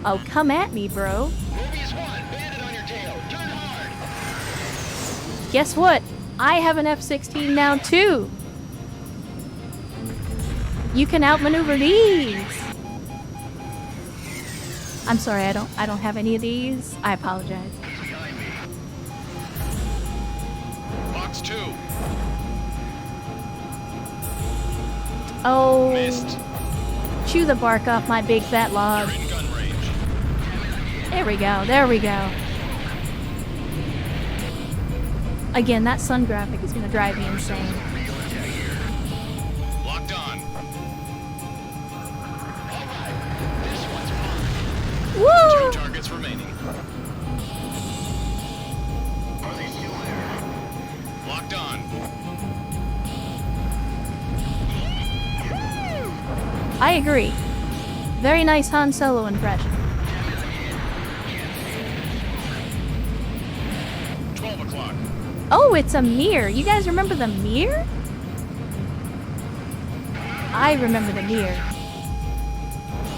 Oh, come at me, bro. Mobius 1, bandit on your tail. Turn hard. Guess what? I have an F-16 now, too! You can outmaneuver these! I'm sorry, I don't have any of these. I apologize. Box 2. Oh, Missed. chew the bark off my big fat log. You're in gun range. There we go, there we go. Again, that sun graphic is gonna drive me insane. Locked on. Woo! 2 targets remaining. Locked on. I agree. Very nice Han Solo impression. 12 o'clock. Oh, it's a mirror. You guys remember the mirror? I remember the mirror.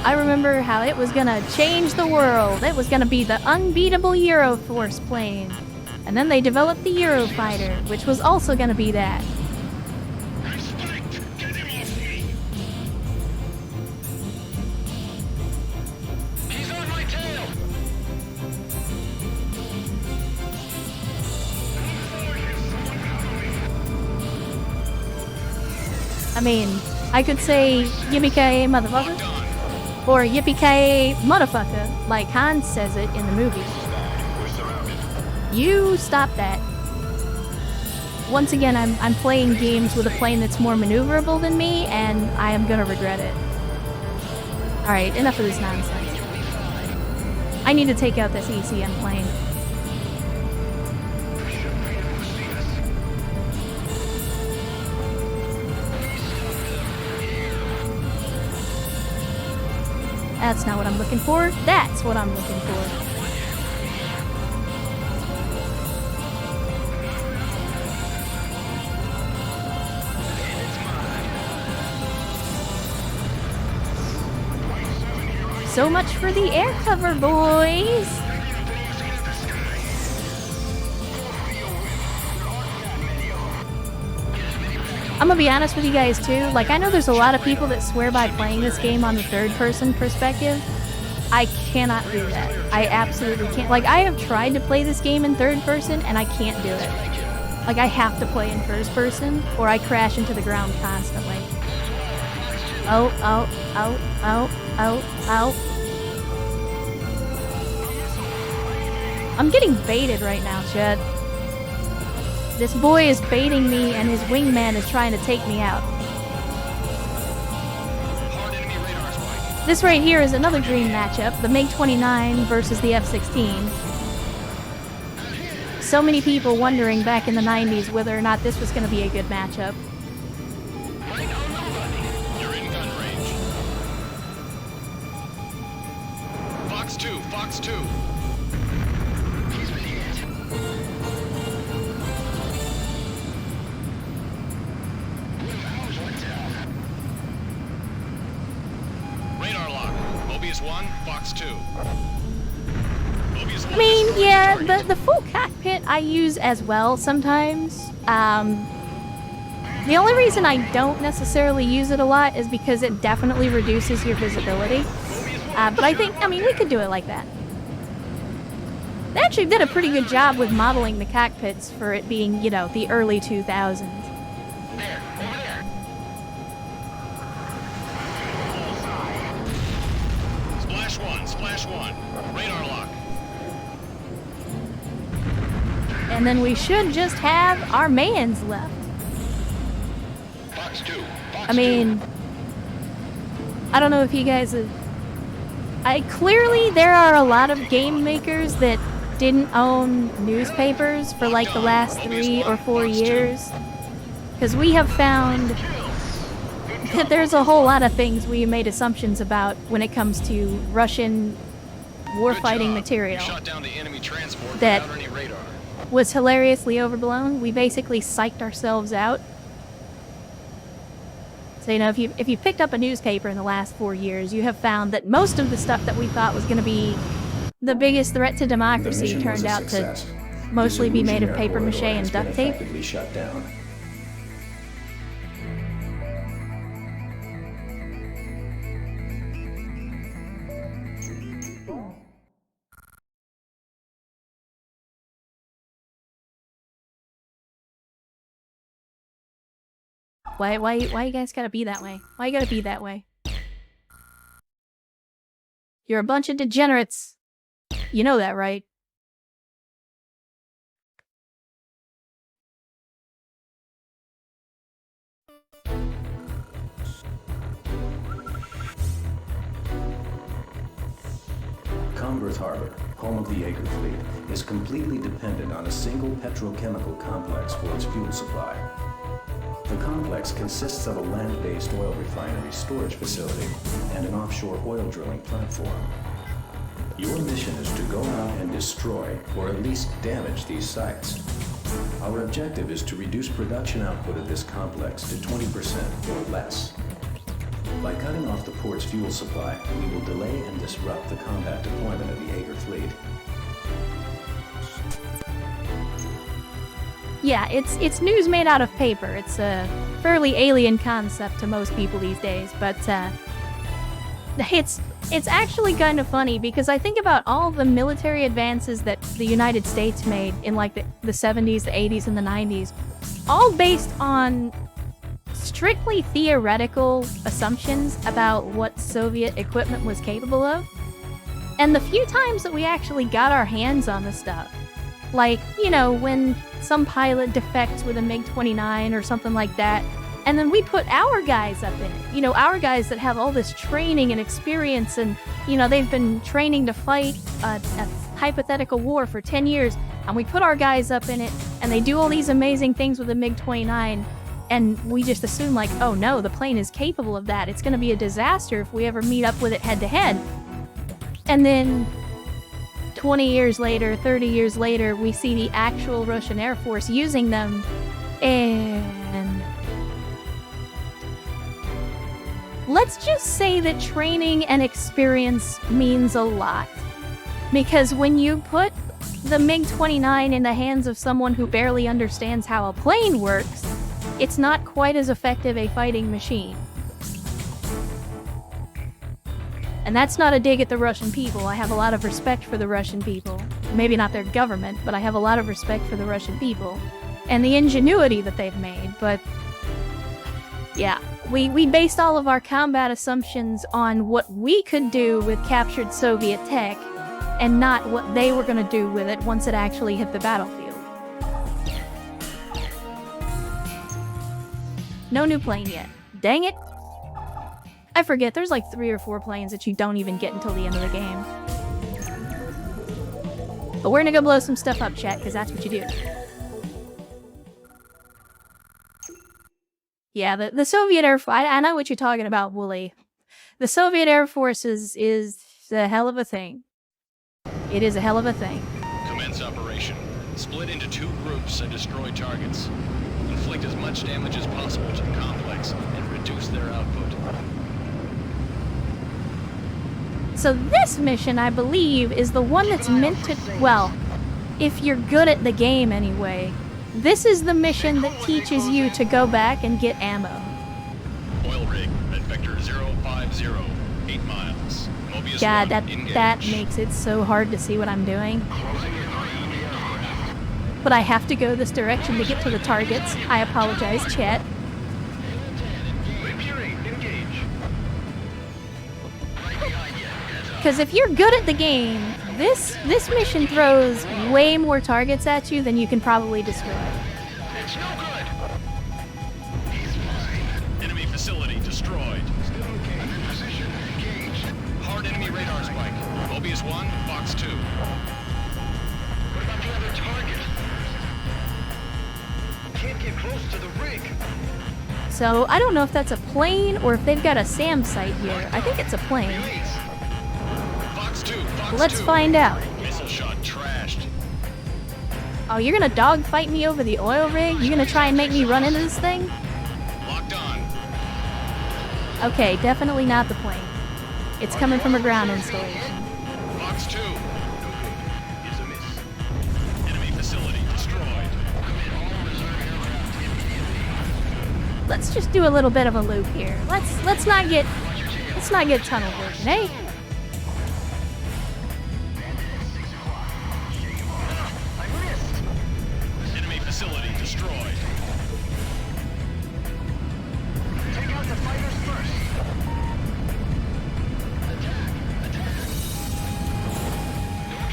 I remember how it was gonna change the world. It was gonna be the unbeatable Euroforce plane. And then they developed the Eurofighter, which was also gonna be that. He's on my tail. I mean, I could say yippee-ki-yay motherfucker, Locked on. or yippee-ki-yay motherfucker, like Han says it in the movie. You stop that. Once again, I'm playing games with a plane that's more maneuverable than me, and I am gonna regret it. Alright, enough of this nonsense. I need to take out this ECM plane. That's not what I'm looking for. That's what I'm looking for. So much for the air cover, boys! I'm gonna be honest with you guys too, like I know there's a lot of people that swear by playing this game on the third person perspective. I cannot do that. I absolutely can't. Like I have tried to play this game in third person and I can't do it. Like, I have to play in first person, or I crash into the ground constantly. Oh, oh, oh, oh, oh, oh. I'm getting baited right now, Chet. This boy is baiting me, and his wingman is trying to take me out. This right here is another dream matchup, the MiG-29 versus the F-16. So many people wondering back in the 90s whether or not this was going to be a good matchup. You're in gun range. Fox 2, Fox 2. He's been hit. Ours went down. Radar lock. Mobius 1, Fox 2. Mobius 1 I mean, destroyed yeah, the target. the full cockpit I use as well sometimes. The only reason I don't necessarily use it a lot is because it definitely reduces your visibility. But I think, I mean, we could do it like that. They actually did a pretty good job with modeling the cockpits for it being, you know, the early 2000s. There, over there. Splash 1. Radar lock. And then we should just have our mans left. Fox 2. Fox I mean, I don't know if you guys have... Clearly there are a lot of game makers that didn't own newspapers for like the last 3 or 4 years. Because we have found that there's a whole lot of things we made assumptions about when it comes to Russian warfighting Good job. material You shot down the enemy transport that without any radar. was hilariously overblown. We basically psyched ourselves out. So, you know, if you picked up a newspaper in the last 4 years, you have found that most of the stuff that we thought was going to be the biggest threat to The democracy mission was turned a out success. to mostly be made of Disillusioned paper mache airport and has been duct tape. effectively shut down. Why you guys gotta be that way? Why you gotta be that way? You're a bunch of degenerates. You know that, right? Congress Harbor, home of the Jaeger fleet, is completely dependent on a single petrochemical complex for its fuel supply. The complex consists of a land-based oil refinery storage facility and an offshore oil drilling platform. Your mission is to go out and destroy, or at least damage, these sites. Our objective is to reduce production output of this complex to 20% or less. By cutting off the port's fuel supply, we will delay and disrupt the combat deployment of the Jaeger fleet. Yeah, it's news made out of paper. It's a fairly alien concept to most people these days, but it's actually kind of funny because I think about all the military advances that the United States made in like the 70s, the 80s, and the 90s, all based on strictly theoretical assumptions about what Soviet equipment was capable of. And the few times that we actually got our hands on the stuff, like, you know, when some pilot defects with a MiG-29 or something like that, and then we put our guys up in it. You know, our guys that have all this training and experience and, you know, they've been training to fight a hypothetical war for 10 years, and we put our guys up in it, and they do all these amazing things with a MiG-29, and we just assume, like, oh no, the plane is capable of that. It's going to be a disaster if we ever meet up with it head-to-head. And then 20 years later, 30 years later, we see the actual Russian Air Force using them, and let's just say that training and experience means a lot. Because when you put the MiG-29 in the hands of someone who barely understands how a plane works, it's not quite as effective a fighting machine. And that's not a dig at the Russian people. I have a lot of respect for the Russian people. Maybe not their government, but I have a lot of respect for the Russian people. and the ingenuity that they've made, but yeah, we based all of our combat assumptions on what we could do with captured Soviet tech, and not what they were going to do with it once it actually hit the battlefield. No new plane yet. Dang it! I forget, there's like 3 or 4 planes that you don't even get until the end of the game. But we're gonna go blow some stuff up, chat, because that's what you do. Yeah, the Soviet Air Force, I know what you're talking about, Wooly. The Soviet Air Force is a hell of a thing. It is a hell of a thing. Commence operation. Split into 2 groups and destroy targets. Inflict as much damage as possible to the complex and reduce their output. So this mission, I believe, is the one that's meant to, well, if you're good at the game anyway, this is the mission that teaches you to go back and get ammo. Oil rig at vector 050, 8 miles. Mobius God, 1, that engage. makes it so hard to see what I'm doing. But I have to go this direction to get to the targets. I apologize, chat. Because if you're good at the game, this mission throws way more targets at you than you can probably destroy. It's no good. Enemy facility destroyed. I'm in position. Engage. Hard enemy radar spike. Mobius 1, Fox 2. What about the other target? Can't get close to the rig. So I don't know if that's a plane or if they've got a SAM site here. I think it's a plane. Fox 2, Fox Let's 2. find out. Missile shot trashed. Oh, you're gonna dogfight me over the oil rig? You're gonna try and make me run into this thing? Locked on. Okay, definitely not the plane. It's coming from a ground installation. Fox 2. Is a miss. Enemy facility destroyed. Let's just do a little bit of a loop here. Let's not get tunnel vision, eh? Enemy facility destroyed. Take out the fighters first.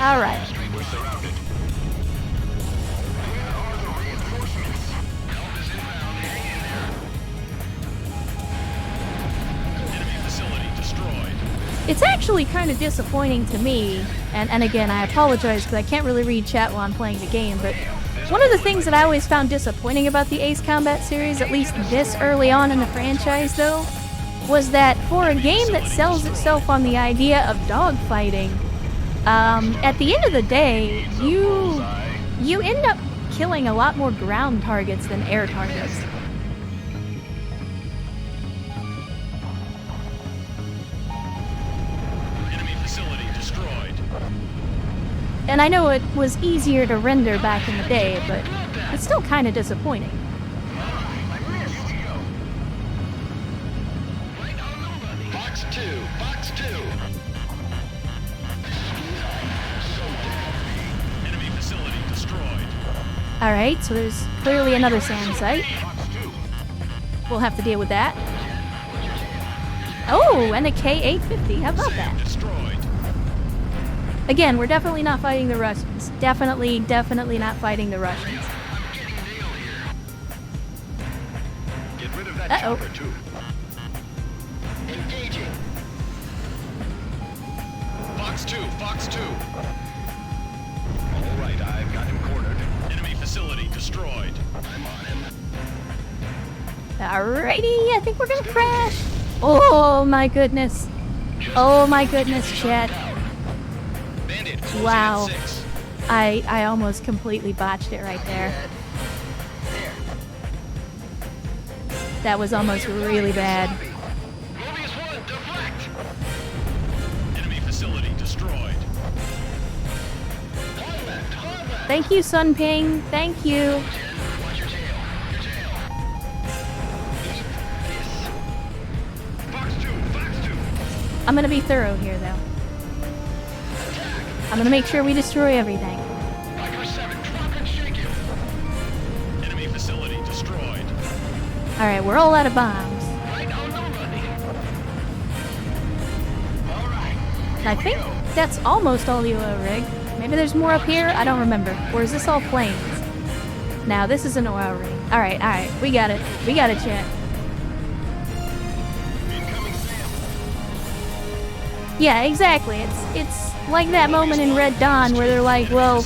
All right. We're surrounded. Where are the reinforcements? Help is inbound. Hang in there. Enemy facility destroyed. It's actually kind of disappointing to me, and again, I apologize because I can't really read chat while I'm playing the game, but one of the things that I always found disappointing about the Ace Combat series, at least this early on in the franchise though, was that for a game that sells itself on the idea of dogfighting, at the end of the day, you end up killing a lot more ground targets than air targets. Enemy facility destroyed. And I know it was easier to render back in the day, but it's still kind of disappointing. Fox 2, Fox 2. Enemy facility destroyed. Alright, so there's clearly another SAM site. Fox 2. We'll have to deal with that. Oh, and a K-850. How about that? Destroyed. Again, we're definitely not fighting the Russians. Definitely not fighting the Russians. Get rid of that Uh-oh. chopper too. Engaging. Fox 2, Fox 2. All right, I've got him cornered. Enemy facility destroyed. I'm on him. Alrighty, I think we're gonna crash. Oh my goodness. Oh my goodness, chat. Bandit closing Wow. at 6. I almost completely botched it right there. That was almost really bad. Mobius 1, deflect. Enemy facility destroyed. Contact, contact. Thank you, Sun Ping. Thank you. Watch your tail. Your tail. Eat this. Fox 2, Fox 2. I'm gonna be thorough here, though. I'm gonna make sure we destroy everything. Viper 7, drop and shake him. Alright, we're all out of bombs. I know nobody. All right. I think that's almost all the oil rig. Maybe there's more up here? I don't remember. Or is this all planes? Now, this is an oil rig. Alright, we got it. We got it, chat. Incoming Sam. Yeah, exactly. It's like that moment in Red Dawn where they're like, well,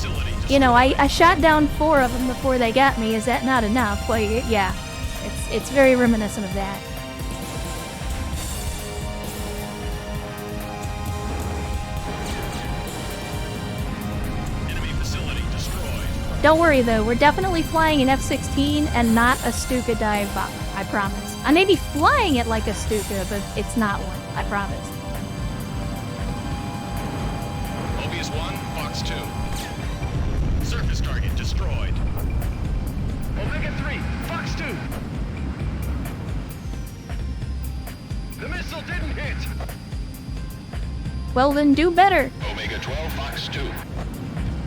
you know, I shot down 4 of them before they got me. Is that not enough? Like, yeah. It's very reminiscent of that. Enemy facility destroyed. Don't worry though, we're definitely flying an F-16 and not a Stuka dive bomber. I promise. I may be flying it like a Stuka, but it's not one. I promise. Mobius 1, Fox 2. Surface target destroyed. Omega 3, Fox 2. The missile didn't hit. Well then, do better. Omega 12, Fox 2.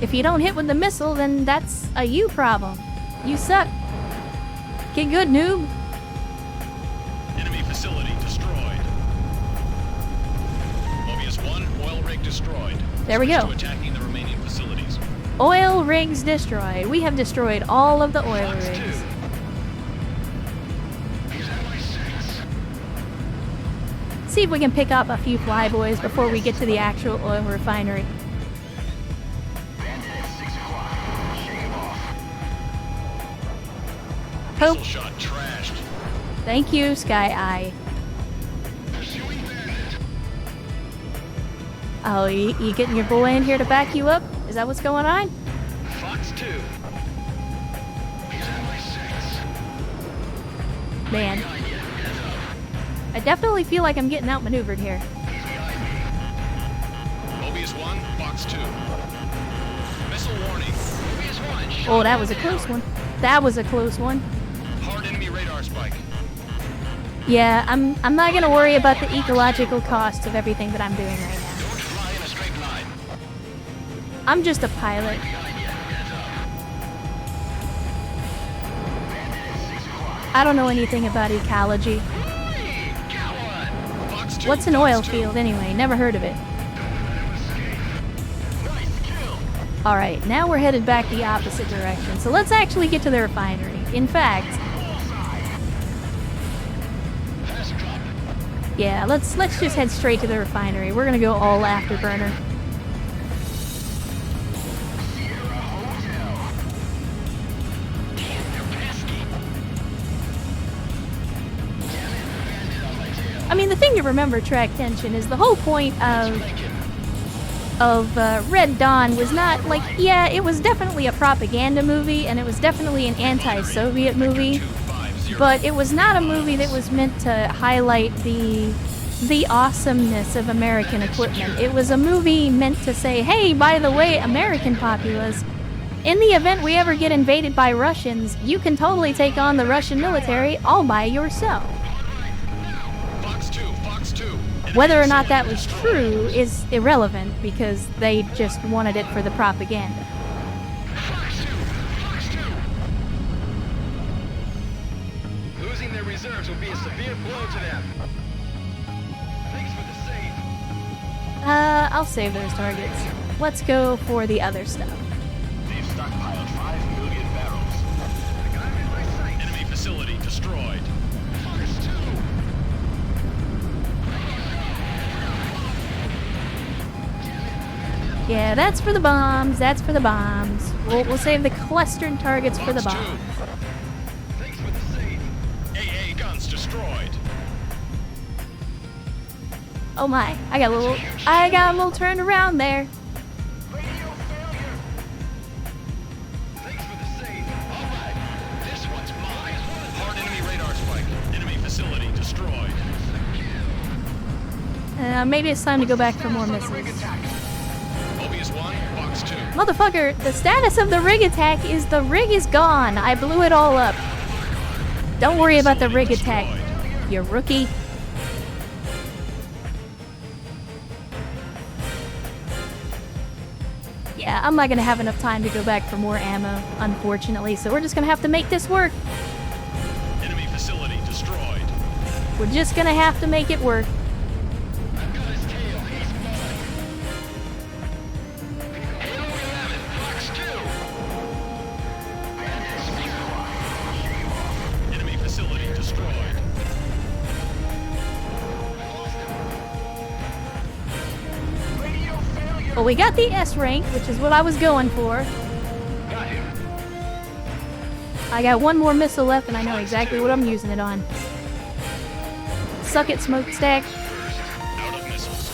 If you don't hit with the missile, then that's a you problem. You suck. Get good, noob. Enemy facility destroyed. Mobius 1, oil rig destroyed. There we Switch go. to attacking the remaining facilities. Oil rigs destroyed. We have destroyed all of the oil Fox 2. rigs. He's at my 6. See if we can pick up a few flyboys before we get to the actual oil refinery. Bandit at 6 o'clock. Shake him off. Hope. Missile shot trashed. Thank you, Sky Eye. Pursuing Bandit. Oh, you getting your boy in here to back you up? Is that what's going on? Fox 2. He's at my 6. Man, Behind you. Heads up. I definitely feel like I'm getting outmaneuvered here. He's behind me. Mobius 1, Fox 2. Missile warning. Mobius 1. Oh, that was a close one. That was a close one. Hard enemy radar spike. Yeah, I'm not gonna worry about the ecological costs of everything that I'm doing right now. Don't fly in a straight line. I'm just a pilot. Behind you. Heads up. Bandit at 6 o'clock. I don't know anything about ecology. Hey, got one. Fox 2. What's an Fox oil 2. field anyway? Never heard of it. Nice kill. Alright, now we're headed back the opposite direction. So let's actually get to the refinery. In fact, Fast drop. yeah, let's just head straight to the refinery. We're gonna go all afterburner. Sierra Hotel. Damn, they're pesky. Damn it, Bandit on my tail. I mean, the thing to remember, Track Tension, is the whole point Flanking. of Red Dawn was not, like, yeah, it was definitely a propaganda movie, and it was definitely an anti-Soviet movie, 250. but it was not a movie that was meant to highlight the awesomeness of American equipment. It was a movie meant to say, hey, by the way, American populace, in the event we ever get invaded by Russians, you can totally take on the Russian military all by yourself. Fox 2, Fox 2. Enemy Whether or not that facility was destroyed. true is irrelevant because they just wanted it for the propaganda. Fox 2. Fox 2. Losing their reserves will be a severe blow to them. Thanks for the save. I'll save those targets. Let's go for the other stuff. They've stockpiled 5 million barrels. I got him in my sight. Enemy facility destroyed. Fox 2. Yeah, that's for the bombs. That's for the bombs. We'll save the clustered targets for the Fox 2. bombs. Thanks for the save. AA guns destroyed. Oh my, I got a little turned around there. Radio failure. Thanks for the save. All right. This one's mine. Hard enemy radar spike. Enemy facility destroyed. Maybe it's time to go back for more missiles. Mobius 1, Fox 2. Motherfucker, the status of the rig attack is the rig is gone. I blew it all up. Don't worry about the rig attack, you rookie. Yeah, I'm not gonna have enough time to go back for more ammo, unfortunately, so we're just gonna have to make this work. Enemy facility We're just gonna have to make it work. I've got his tail. He's mine. Halo 11, Fox 2. Enemy facility destroyed. Radio failure. Well, we got the S rank, which is what I was going for. Got him. I got one more missile left, and I know exactly what I'm using it on. Suck it, smokestack. Out of missiles.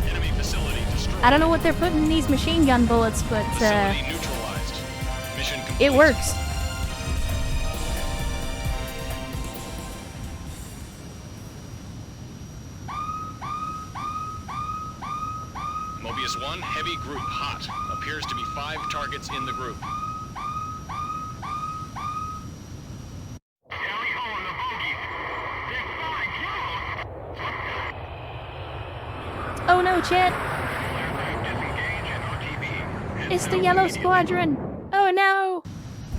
Enemy facility destroyed. I don't know what they're putting in these machine gun bullets, but Facility neutralized. Mission complete. it works. Mobius 1, heavy group hot. Appears to be 5 targets in the group. Enemy on the bogey. They're fine. Kill 'em. Oh no, Chet! Disengage and RTB. It's the Yellow Squadron! Oh no!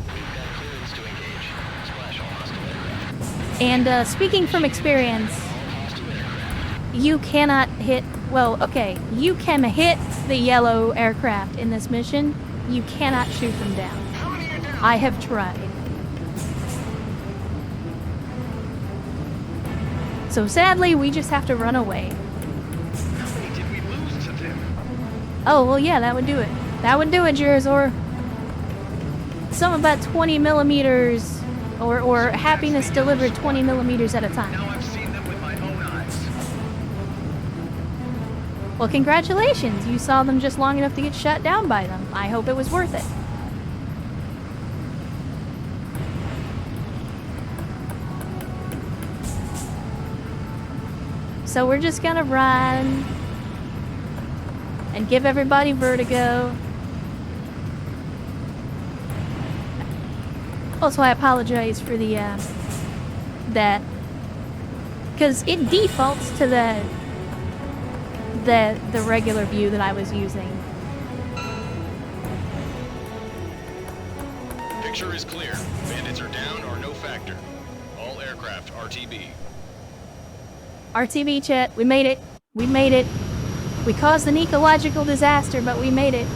We've got clearance to engage. Splash all hostile aircraft. And speaking from experience, All hostile aircraft. you cannot hit. Well, okay, you can hit the yellow aircraft in this mission. You cannot shoot them down. How many are down? I have tried. So sadly, we just have to run away. How many did we lose to them? Oh, well, yeah, that would do it. That would do it, Jirzor. Some about 20 millimeters, or happiness delivered 20 millimeters at a time. Now I've seen them with my own eyes. Well, congratulations. You saw them just long enough to get shut down by them. I hope it was worth it. So we're just gonna run and give everybody vertigo. Also, I apologize for the that, because it defaults to the regular view that I was using. Picture is clear. Bandits are down or no factor. All aircraft RTB. RTB, chat. We made it. We made it. We caused an ecological disaster, but we made it.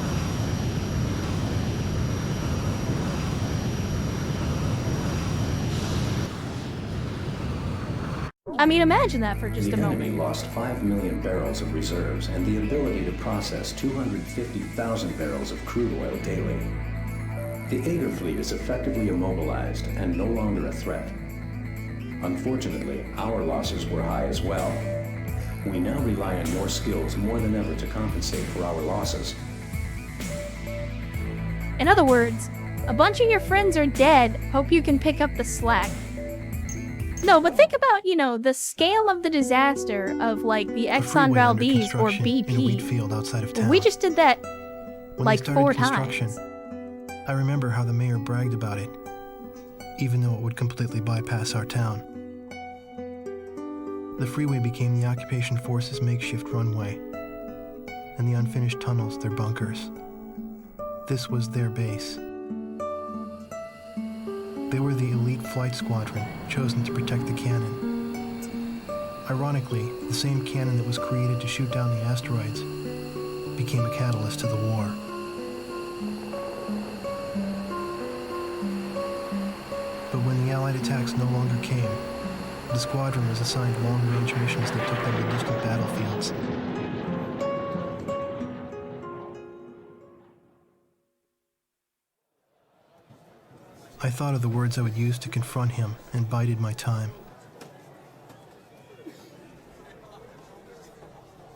I mean, imagine that for just The a enemy moment. lost 5 million barrels of reserves and the ability to process 250,000 barrels of crude oil daily. The Ader fleet is effectively immobilized and no longer a threat. Unfortunately, our losses were high as well. We now rely on your skills more than ever to compensate for our losses. In other words, a bunch of your friends are dead. Hope you can pick up the slack. No, but think about, the scale of the disaster of, like, the A Exxon freeway under Valdez or construction in a wheat BP. field outside of town. We just did that, When like, they started 4 construction, times. I remember how the mayor bragged about it, even though it would completely bypass our town. The freeway became the occupation force's makeshift runway, and the unfinished tunnels their bunkers. This was their base. They were the elite flight squadron chosen to protect the cannon. Ironically, the same cannon that was created to shoot down the asteroids became a catalyst to the war. But when the Allied attacks no longer came, the squadron was assigned long-range missions that took them to distant battlefields. I thought of the words I would use to confront him and bided my time.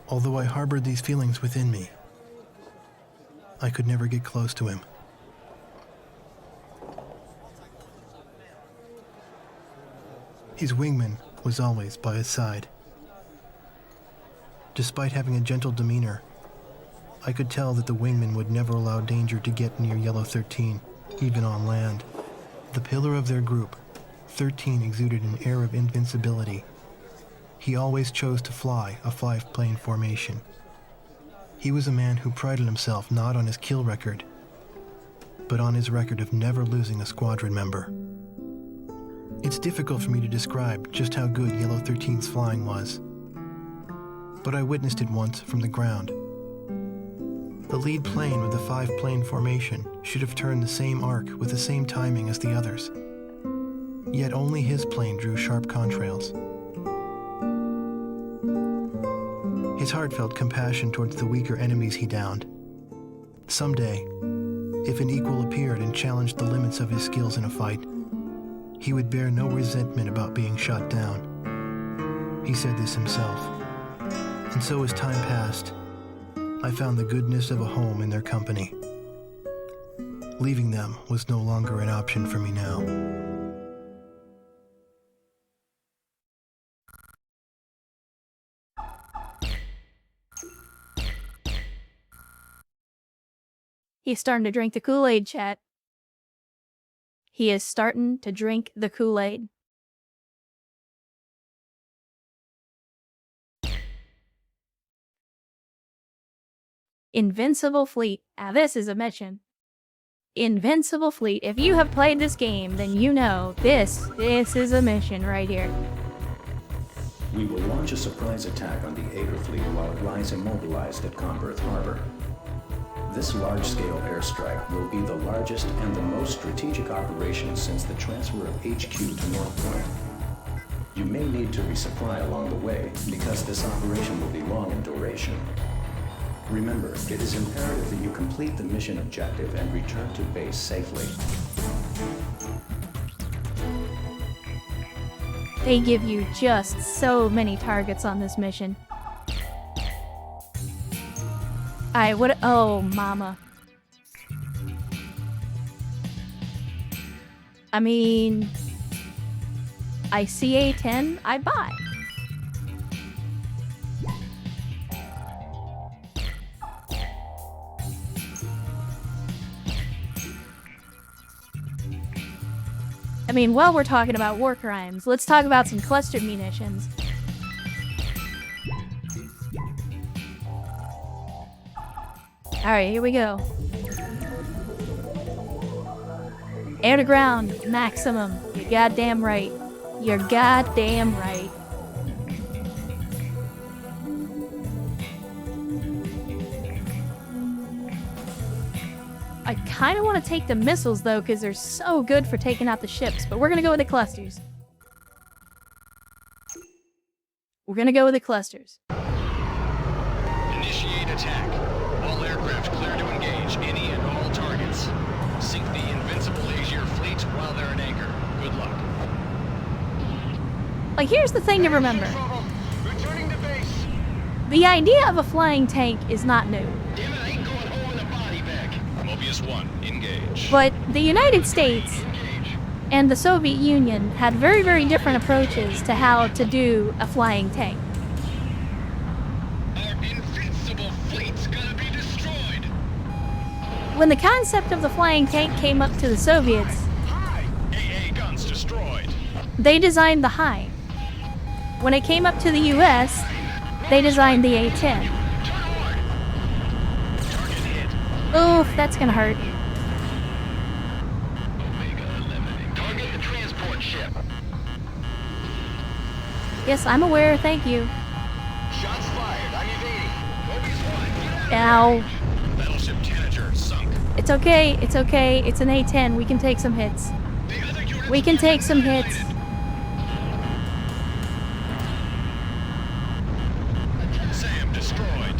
Although I harbored these feelings within me, I could never get close to him. His wingman was always by his side. Despite having a gentle demeanor, I could tell that the wingman would never allow danger to get near Yellow 13, even on land. The pillar of their group, 13 exuded an air of invincibility. He always chose to fly a 5-plane formation. He was a man who prided himself not on his kill record, but on his record of never losing a squadron member. It's difficult for me to describe just how good Yellow 13's flying was, but I witnessed it once from the ground. The lead plane with the 5-plane formation should have turned the same arc with the same timing as the others, yet only his plane drew sharp contrails. His heart felt compassion towards the weaker enemies he downed. Someday, if an equal appeared and challenged the limits of his skills in a fight, he would bear no resentment about being shot down. He said this himself. And so as time passed, I found the goodness of a home in their company. Leaving them was no longer an option for me now. He's starting to drink the Kool-Aid, chat. He is starting to drink the Kool-Aid. Invincible Fleet. Ah, this is a mission. Invincible Fleet. If you have played this game, then you know this is a mission right here. We will launch a surprise attack on the Aegir fleet while it lies immobilized at Comberth Harbor. This large-scale airstrike will be the largest and the most strategic operation since the transfer of HQ to North Point. You may need to resupply along the way because this operation will be long in duration. Remember, it is imperative that you complete the mission objective and return to base safely. They give you just so many targets on this mission. Oh, mama. I mean, I see A10, I buy. I mean, while we're talking about war crimes, let's talk about some clustered munitions. Alright, here we go. Air to ground, maximum. You're goddamn right. You're goddamn right. I kind of want to take the missiles, though, because they're so good for taking out the ships, but we're going to go with the clusters. We're going to go with the clusters. Initiate attack. All aircraft clear to engage any and all targets. Sink the invincible Azure fleet while they're at anchor. Good luck. Like, here's the thing to remember. Returning to base. The idea of a flying tank is not new. Damn it, I ain't going home with a body bag. Mobius 1, engage. But the United States Engage. and the Soviet Union had very, very different approaches to how to do a flying tank. Our invincible fleet's gonna be destroyed. When the concept of the flying tank came up to the Soviets, Hi. AA guns destroyed. they designed the High. When it came up to the US, they designed the A-10. Turn hard. Target hit. Oof, that's gonna hurt. Omega eliminated. Target the transport ship. Yes, I'm aware, thank you. Shots fired. I'm evading. Mobius 1, get out. Ow. Battleship Tanager sunk. It's okay, it's okay. It's an A-10, we can take some hits. The other units We can are take some eliminated. hits. Sam destroyed.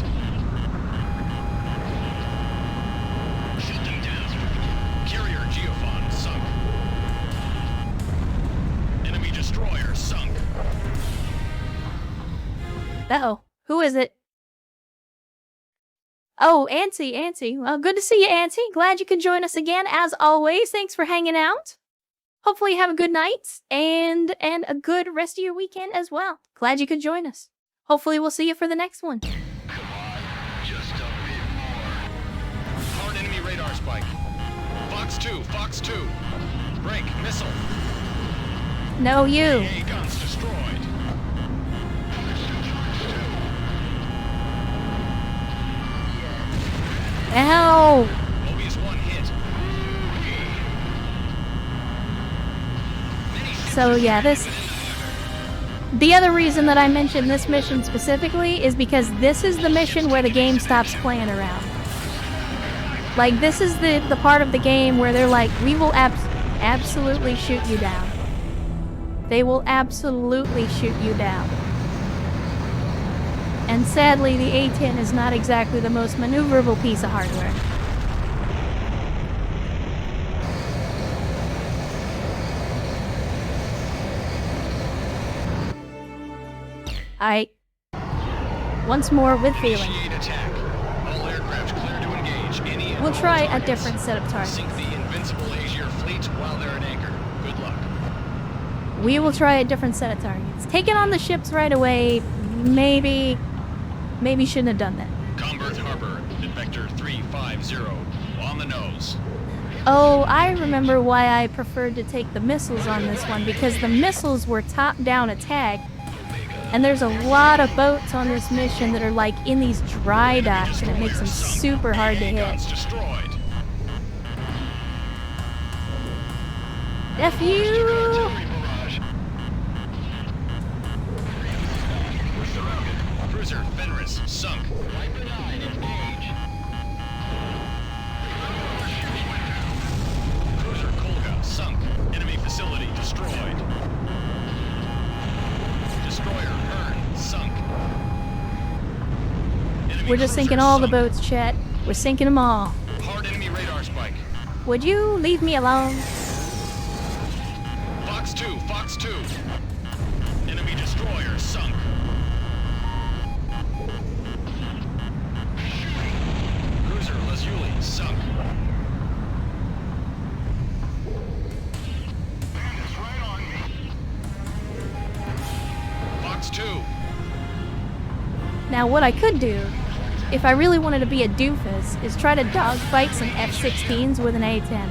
Shoot them down. Carrier Geophon sunk. Enemy destroyer sunk. Uh-oh. Who is it? Oh, Antsy. Well, good to see you, Antsy. Glad you could join us again. As always, thanks for hanging out. Hopefully you have a good night and a good rest of your weekend as well. Glad you could join us. Hopefully we'll see you for the next one. Come on. Just a bit more. Hard enemy radar spike. Fox 2. Break, missile. No, you. AA guns destroyed. Ow! Mobius 1 hit. So So yeah, the other reason that I mentioned this mission specifically is because this is the mission where the game stops playing around. Like, this is the part of the game where they're like, we will absolutely shoot you down. They will absolutely shoot you down. And sadly, the A-10 is not exactly the most maneuverable piece of hardware. Once more with feeling. Initiate attack. All aircraft clear to engage. Any We'll try a different set of targets. Sink the invincible Azure fleet while they're at anchor. Good luck. We will try a different set of targets. Taking on the ships right away, maybe shouldn't have done that. Comberth Harbor, at Vector 350, on the nose. Oh, I remember why I preferred to take the missiles on this one, because the missiles were top-down attack, and there's a lot of boats on this mission that are like in these dry docks, and it makes them super hard to hit. Guns destroyed. F you! Cruiser Fenris sunk. Cruiser Kolga sunk. Enemy facility destroyed. Destroyer Hearn sunk. Enemy We're just cruiser sinking all the sunk. boats, Chet. We're sinking them all. Hard enemy radar spike. Would you leave me alone? Fox 2, Fox 2. Enemy destroyer sunk. Cruiser Lazuli sunk. Fox 2. Now, what I could do, if I really wanted to be a doofus, is try to dogfight some F-16s with an A-10.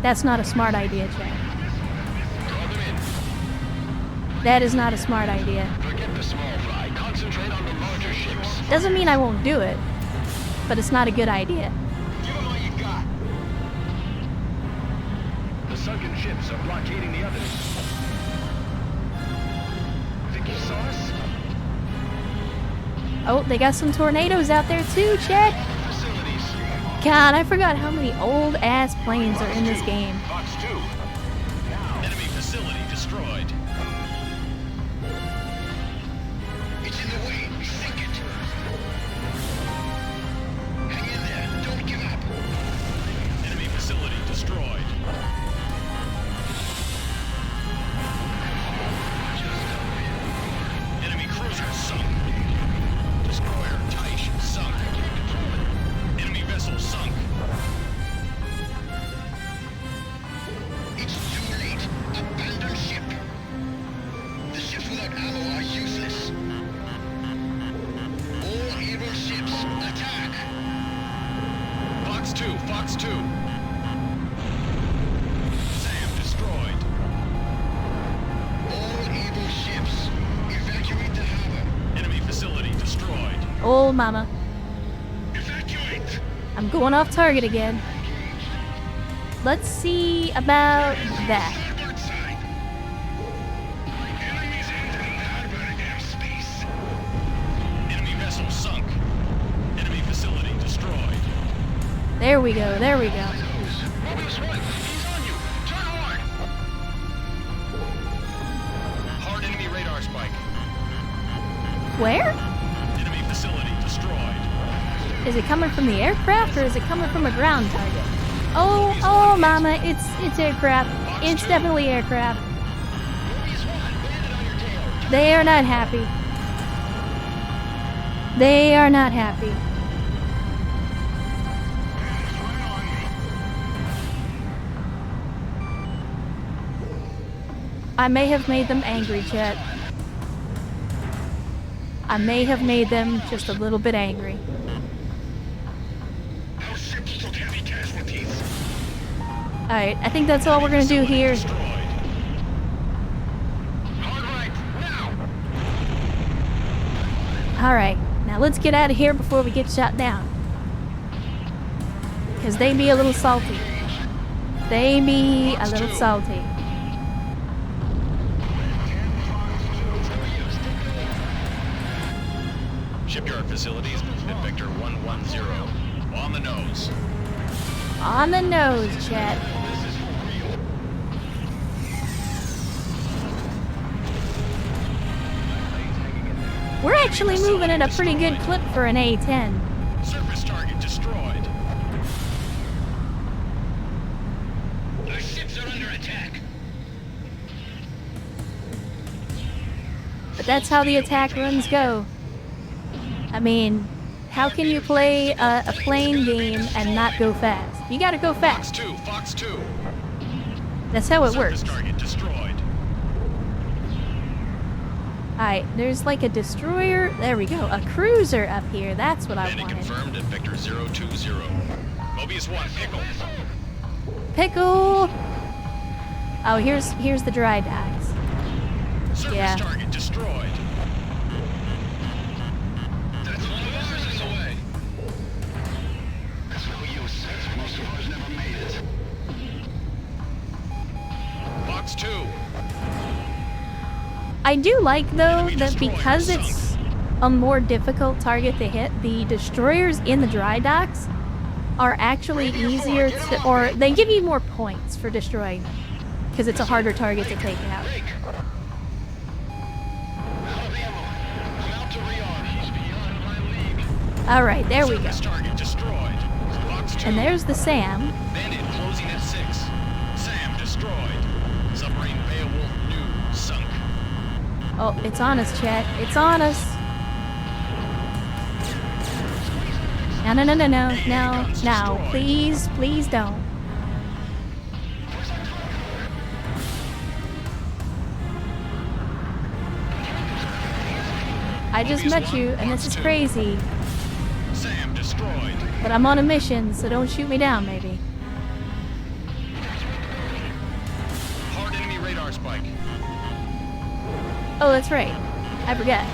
That's not a smart idea, Chad. That is not a smart idea. Forget the small fry. Concentrate on the larger ships. Doesn't mean I won't do it, but it's not a good idea. Give them all you got. The sunken ships are blockading the others. Think you saw us? Oh, they got some tornadoes out there too, Chad. Facilities. God, I forgot how many old-ass planes are in this game. Fox 2. Now. Enemy facility destroyed. It's in the way. Sink it. Hang in there. Don't give up. Enemy facility destroyed. Enemy cruiser sunk. Destroyer Taish sunk. Enemy vessel sunk. It's too late. Abandon ship. The ships without ammo are useless. All able ships, attack! Fox 2, Fox 2. SAM destroyed. All able ships, evacuate the harbor. Enemy facility destroyed. Oh, mama. Evacuate! I'm going off target again. Let's see about that. Starboard side. Enemies entering harbor airspace. Enemy vessel sunk. Enemy facility destroyed. There we go, there we go. Mobius 1, he's on you. Turn hard. Hard enemy radar spike. Where? Enemy facility destroyed. Is it coming from the aircraft or is it coming from a ground target? Oh, mama, it's aircraft. It's definitely aircraft. Mobius 1, landed on your tail. They are not happy. They are not happy. I may have made them angry, Chet. I may have made them just a little bit angry. Our ships took heavy casualties. Alright, I think that's all we're gonna do here. Destroyed. Hard right, now! Alright, now let's get out of here before we get shot down. Because they be a little salty. They be a little salty. Shipyard facilities at Vector 110. On the nose. On the nose, chat. This is real. We're actually moving at a pretty good clip for an A-10. Surface target destroyed. Our ships are under attack. But that's how the attack runs go. I mean, how can you play a plane game and not go fast? You gotta go Fox fast. 2, Fox 2. That's how it Surface works. target destroyed. Alright, there's like a destroyer. There we go. A cruiser up here. That's what I Landing wanted. confirmed at Vector 020. Mobius 1, pickle. Pickle! Oh, here's the dry docks. Surface Yeah. target destroyed. That's one of ours in the way. That's no use. Most of ours never made it. Fox 2. I do like, though, Enemy that destroyer because sunk. it's a more difficult target to hit, the destroyers in the dry docks are actually easier to, or they give you more points for destroying them. Because it's a harder target to take out. Break. Out of ammo. I'm out to rearm. He's beyond my league. Alright, there we go. Surface target destroyed. Fox 2. And there's the Sam. Bandit closing at 6. Sam destroyed. Submarine Beowulf new sunk. Oh, it's on us, chat. It's on us. No, no, no, no, no, no, no. Please, please don't. I just met you, and this is crazy. Sam destroyed. But I'm on a mission, so don't shoot me down, maybe. Hard enemy radar spike. Oh, that's right. I forgot.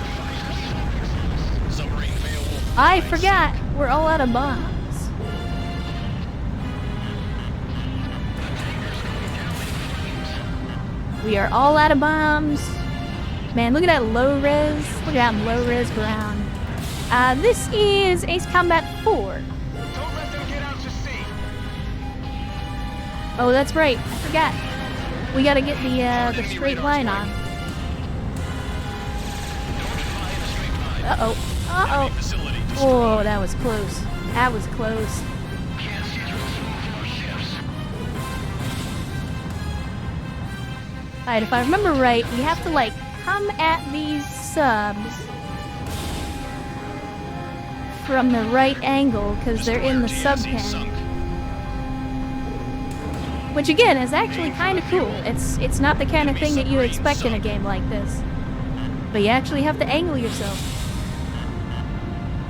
Submarine Beowulf. I forgot. We're all out of bombs. We are all out of bombs. Man, look at that low res. Look at that low res ground. This is Ace Combat 4. Don't let them get out to sea. Oh, that's right. I forgot. We gotta get the straight line on. Uh-oh. Uh-oh. Facility destroyed. Oh, that was close. That was close. Can't see through smoke from our ships. Alright, if I remember right, we have to, like, come at these subs from the right angle, because they're in the sub TNC pen. sunk. Which, again, is actually kind of cool. It's not the kind of thing that you expect in a game like this. But you actually have to angle yourself.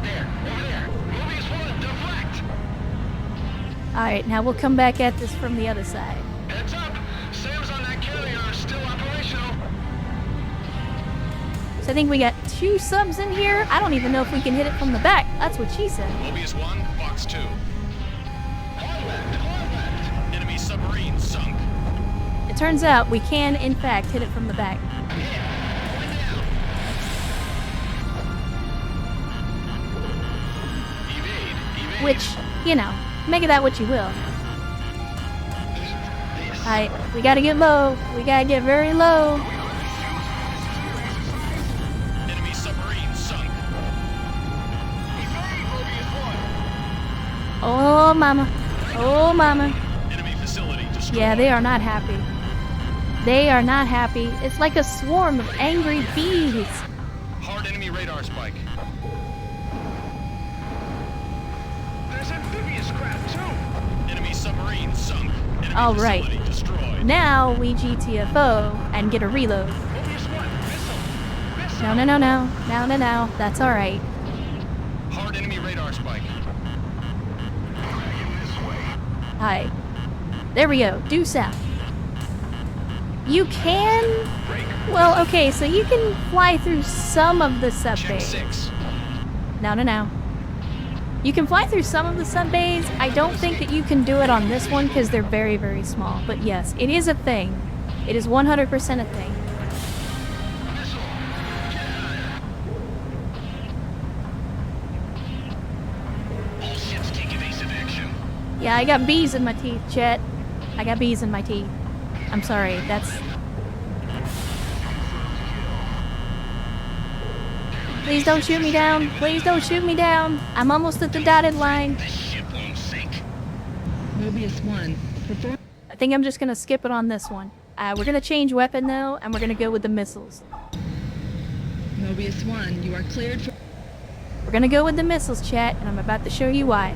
There, over there. Mobius 1, deflect. Alright, now we'll come back at this from the other side. Heads up. Sam's on that carrier is still operational. So I think we got 2 subs in here. I don't even know if we can hit it from the back. That's what she said. Mobius 1, Fox 2. Hard left. Enemy submarine sunk. It turns out we can, in fact, hit it from the back. Evade. Which, you know, make of that what you will. Alright, we gotta get low. We gotta get very low. Enemy submarine sunk. Evade, Mobius 1. Oh, mama. Oh, mama. Enemy facility destroyed. Yeah, they are not happy. They are not happy. It's like a swarm of angry bees. Hard enemy radar spike. There's amphibious craft too. Enemy submarine sunk. Enemy All right. facility destroyed. Now we GTFO and get a reload. Mobius 1, missile. No, no, no, no. No, no, no. That's alright. Hard enemy radar spike. Hi. There we go. Due south. You can... Well, okay, so you can fly through some of the sub Check bays. 6. No, no, no. You can fly through some of the sub bays. I don't think that you can do it on this one because they're very, very small. But yes, it is a thing. It is 100% a thing. Yeah, I got bees in my teeth, Chet. I got bees in my teeth. I'm sorry, that's... Please don't shoot me down. Please don't shoot me down. I'm almost at the dotted line. This ship won't sink. Mobius 1, perform... I think I'm just gonna skip it on this one. We're gonna change weapon though, and we're gonna go with the missiles. Mobius 1, you are cleared for... We're gonna go with the missiles, chat, and I'm about to show you why.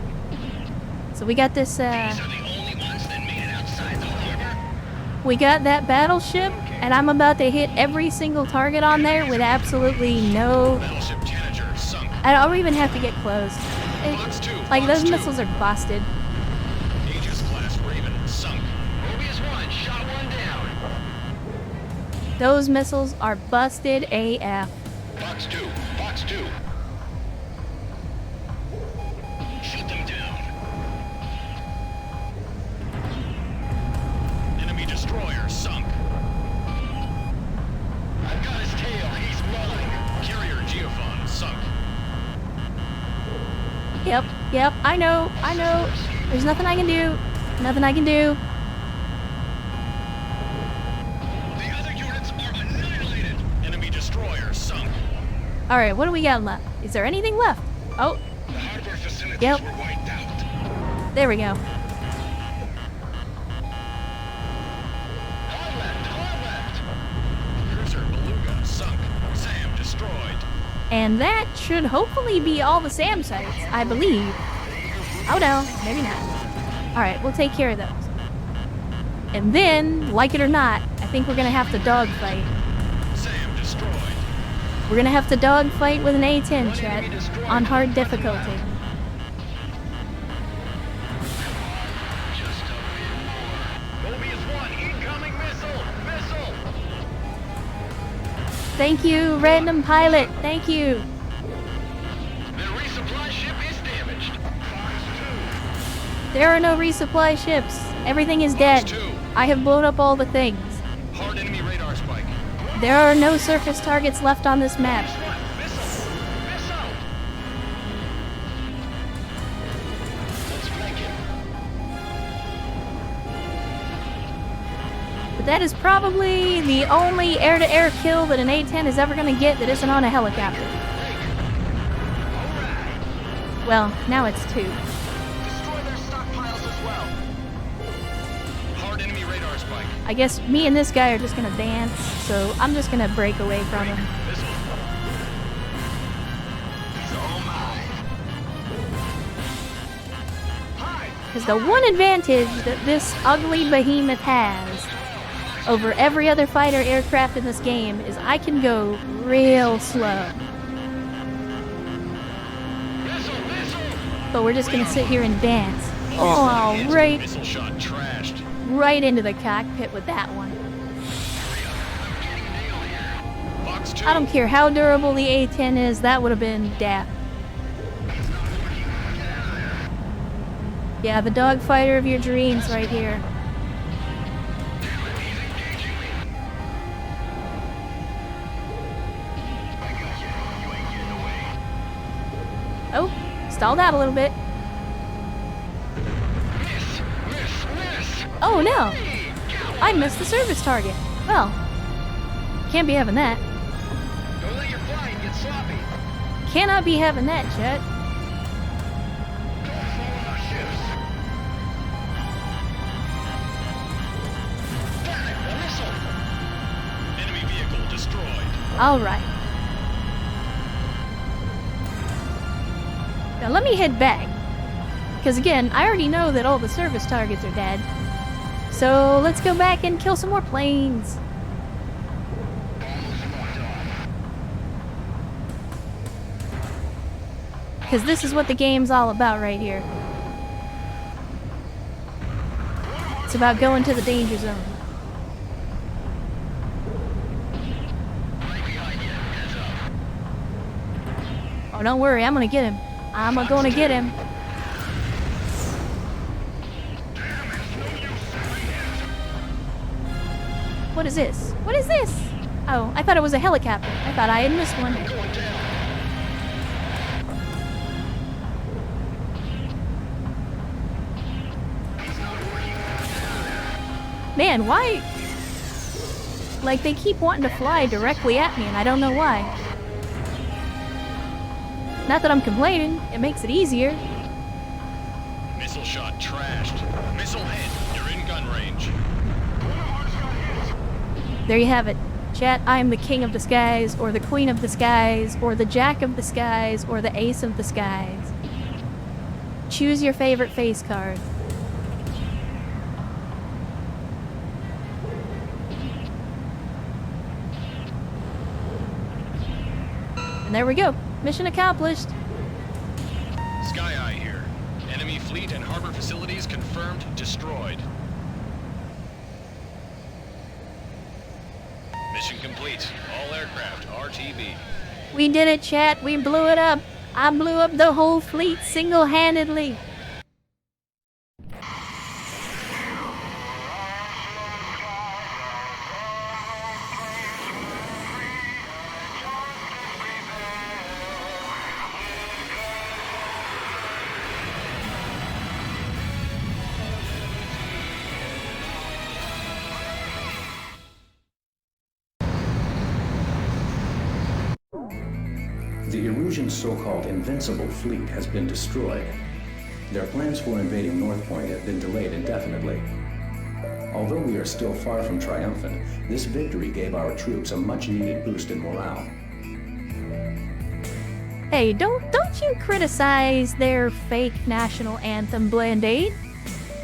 So we got this, These are the only ones that made it outside the harbor. we got that battleship, and I'm about to hit every single target on there with absolutely no... Battleship Tanager sunk. I don't even have to get close. Box 2, Like, Box those 2. missiles are busted. Aegis class Raven sunk. Mobius 1, shot one down. Those missiles are busted AF. Box 2, Box 2. Shoot them down. Enemy destroyer sunk. I've got his tail, he's rolling. Carrier Geophon sunk. Yep, I know. There's nothing I can do. Nothing I can do. The other units are annihilated. Enemy destroyer sunk. Alright, what do we got left? Is there anything left? Oh, The hardware facilities Yep. were wiped out. there we go. Hard left. Cruiser Beluga sunk. SAM destroyed. And that should hopefully be all the SAM sites, I believe. Oh no, maybe not. Alright, we'll take care of those. And then, like it or not, I think we're gonna have to dogfight. SAM destroyed. We're gonna have to dogfight with an A-10, chat, on hard difficulty. Just a bit more. Mobius 1, incoming missile. Missile. Thank you, random pilot. Thank you. The resupply ship is damaged. There are no resupply ships. Everything is dead. Box 2. I have blown up all the things. Hard enemy radar spike. There are no surface targets left on this map. Missile. Missile. Let's flank him. But that is probably the only air-to-air kill that an A-10 is ever going to get that isn't on a helicopter. Well, now it's 2. Destroy their stockpiles as well. Hard enemy radar spike. I guess me and this guy are just going to dance, so I'm just going to break away from him. Missile. He's all mine. Hide. Because the one advantage that this ugly behemoth has over every other fighter aircraft in this game is I can go real slow. Missile. Missile. But we're just going to sit here and dance. Oh, right, Missile shot trashed. right into the cockpit with that one. Box 2. I don't care how durable the A-10 is, that would have been daft. Yeah, the dogfighter of your dreams right here. Oh, stalled out a little bit. Miss. Oh no! I missed the service target. Well, can't be having that. Don't let your flying get sloppy. Cannot be having that, Chet. Don't fall on our ships. Damn it, a missile. Enemy vehicle destroyed. Alright. Now let me head back. Because again, I already know that all the service targets are dead. So let's go back and kill some more planes. Because this is what the game's all about right here. It's about going to the danger zone. Oh, don't worry, I'm gonna get him. I'm gonna get him. What is this? What is this? Oh, I thought it was a helicopter. I thought I had missed one. Going down. Man, why? Like, they keep wanting to fly directly at me, and I don't know why. Not that I'm complaining, it makes it easier. Missile shot trashed. Missile hit. You're in gun range. There you have it. Chat, I am the king of the skies, or the queen of the skies, or the jack of the skies, or the ace of the skies. Choose your favorite face card. And there we go. Mission accomplished. Sky Eye here. Enemy fleet and harbor facilities confirmed destroyed. Mission complete. All aircraft RTB. We did it, chat. We blew it up. I blew up the whole fleet single-handedly. The Erusian's so-called invincible fleet has been destroyed. Their plans for invading North Point have been delayed indefinitely. Although we are still far from triumphant, this victory gave our troops a much-needed boost in morale. Hey, don't you criticize their fake national anthem, Bland-Aid.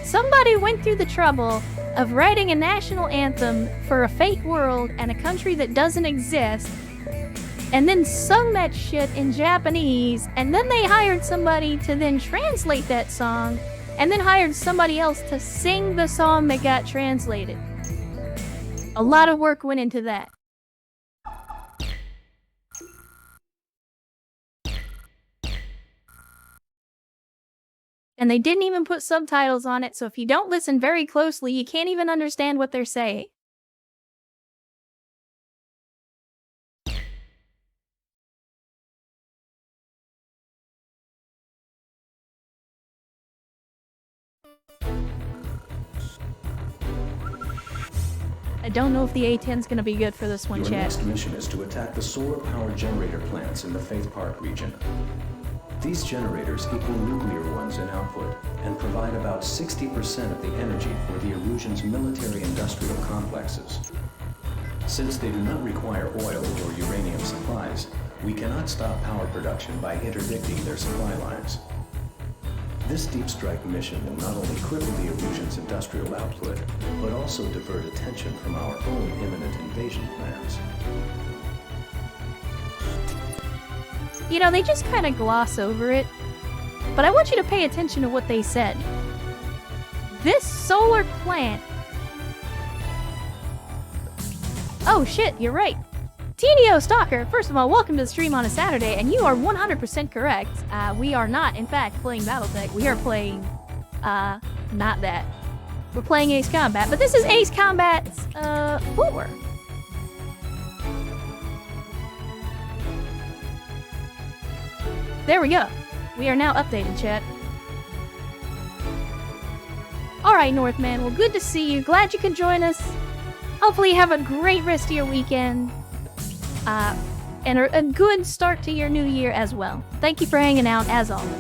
Somebody went through the trouble of writing a national anthem for a fake world and a country that doesn't exist, and then sung that shit in Japanese, and then they hired somebody to then translate that song, and then hired somebody else to sing the song that got translated. A lot of work went into that. And they didn't even put subtitles on it, so if you don't listen very closely, you can't even understand what they're saying. I don't know if the A-10's gonna be good for this one, Your chat. next mission is to attack the solar power generator plants in the Faith Park region. These generators equal nuclear ones in output and provide about 60% of the energy for the Erusian's military-industrial complexes. Since they do not require oil or uranium supplies, we cannot stop power production by interdicting their supply lines. This deep strike mission will not only cripple the Erusian's industrial output, but also divert attention from our own imminent invasion plans. You know, they just kind of gloss over it, but I want you to pay attention to what they said. This solar plant... Oh shit, you're right. TDO Stalker, first of all, welcome to the stream on a Saturday, and you are 100% correct. We are not, in fact, playing Battletech. We are playing, not that. We're playing Ace Combat, but this is Ace Combat, 4. There we go. We are now updated, chat. Alright, Northman, well, good to see you. Glad you can join us. Hopefully you have a great rest of your weekend. And a good start to your new year as well. Thank you for hanging out, as always.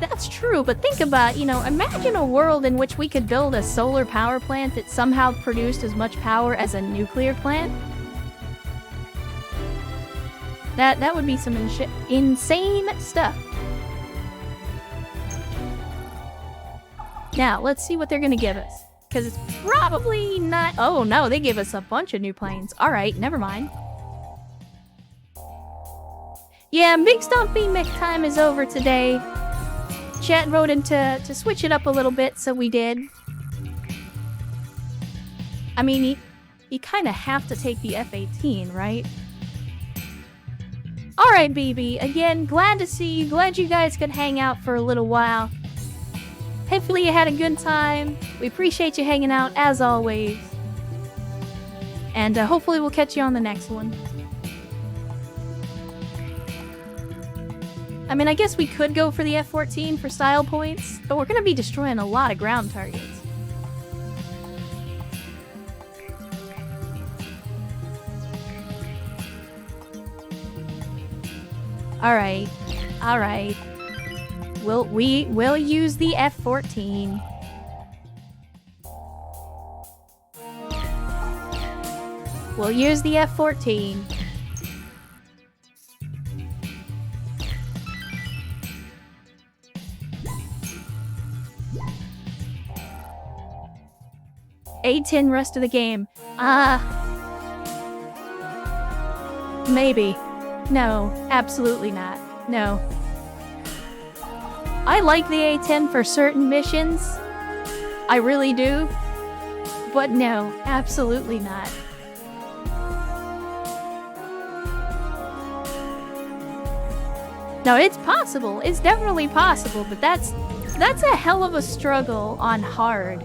That's true, but think about, you know, imagine a world in which we could build a solar power plant that somehow produced as much power as a nuclear plant. That would be some insane stuff. Now, let's see what they're gonna give us. Because it's probably not... Oh, no, they gave us a bunch of new planes. Alright, never mind. Yeah, Big Stumpy Mick time is over today. Chat voted to switch it up a little bit, so we did. I mean, you kind of have to take the F-18, right? Alright, BB. Again, glad to see you. Glad you guys could hang out for a little while. Hopefully you had a good time. We appreciate you hanging out, as always. And hopefully we'll catch you on the next one. I mean, I guess we could go for the F-14 for style points, but we're gonna be destroying a lot of ground targets. Alright. Alright. We'll use the F-14. We'll use the F-14. A-10 rest of the game. Maybe. No, absolutely not. No. I like the A-10 for certain missions. I really do. But no, absolutely not. No, it's possible. It's definitely possible, but that's a hell of a struggle on hard.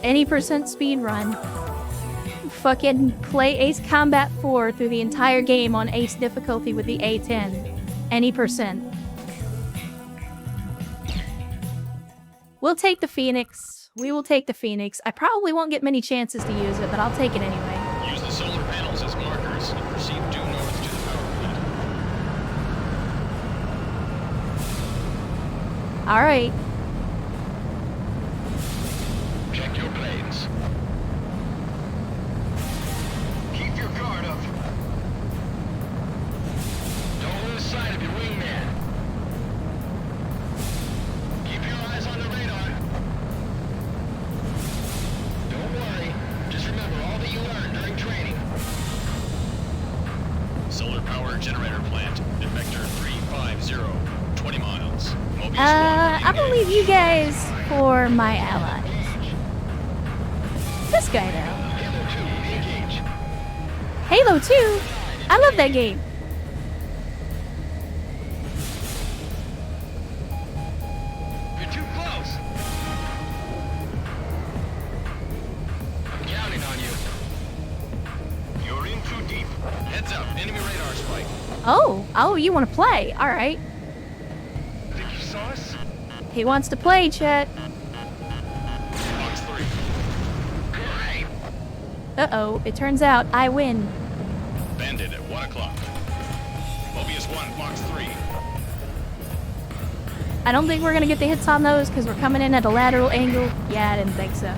Any percent speed run. Fucking play Ace Combat 4 through the entire game on Ace difficulty with the A-10. Any percent. We'll take the Phoenix. We will take the Phoenix. I probably won't get many chances to use it, but I'll take it anyway. Use the solar panels as markers and proceed due north to the power plant. Alright. Check your planes. Keep your guard up. Don't lose sight of your wingman. Keep your eyes on the radar. Don't worry. Just remember all that you learned during training. Solar power generator plant at vector 350, 20 miles. Mobius 1, I'm gonna leave you guys for my allies. This guy now. Halo 2, engage. Halo 2? I love that game. You're too close. I'm counting on you. You're in too deep. Heads up, enemy radar spike. Oh, you want to play? All right. Think you saw us? He wants to play, Chet. Box 3. Great. Uh-oh, it turns out I win. Bandit at 1 o'clock. Mobius 1, box 3. I don't think we're gonna get the hits on those because we're coming in at a lateral angle. Yeah, I didn't think so.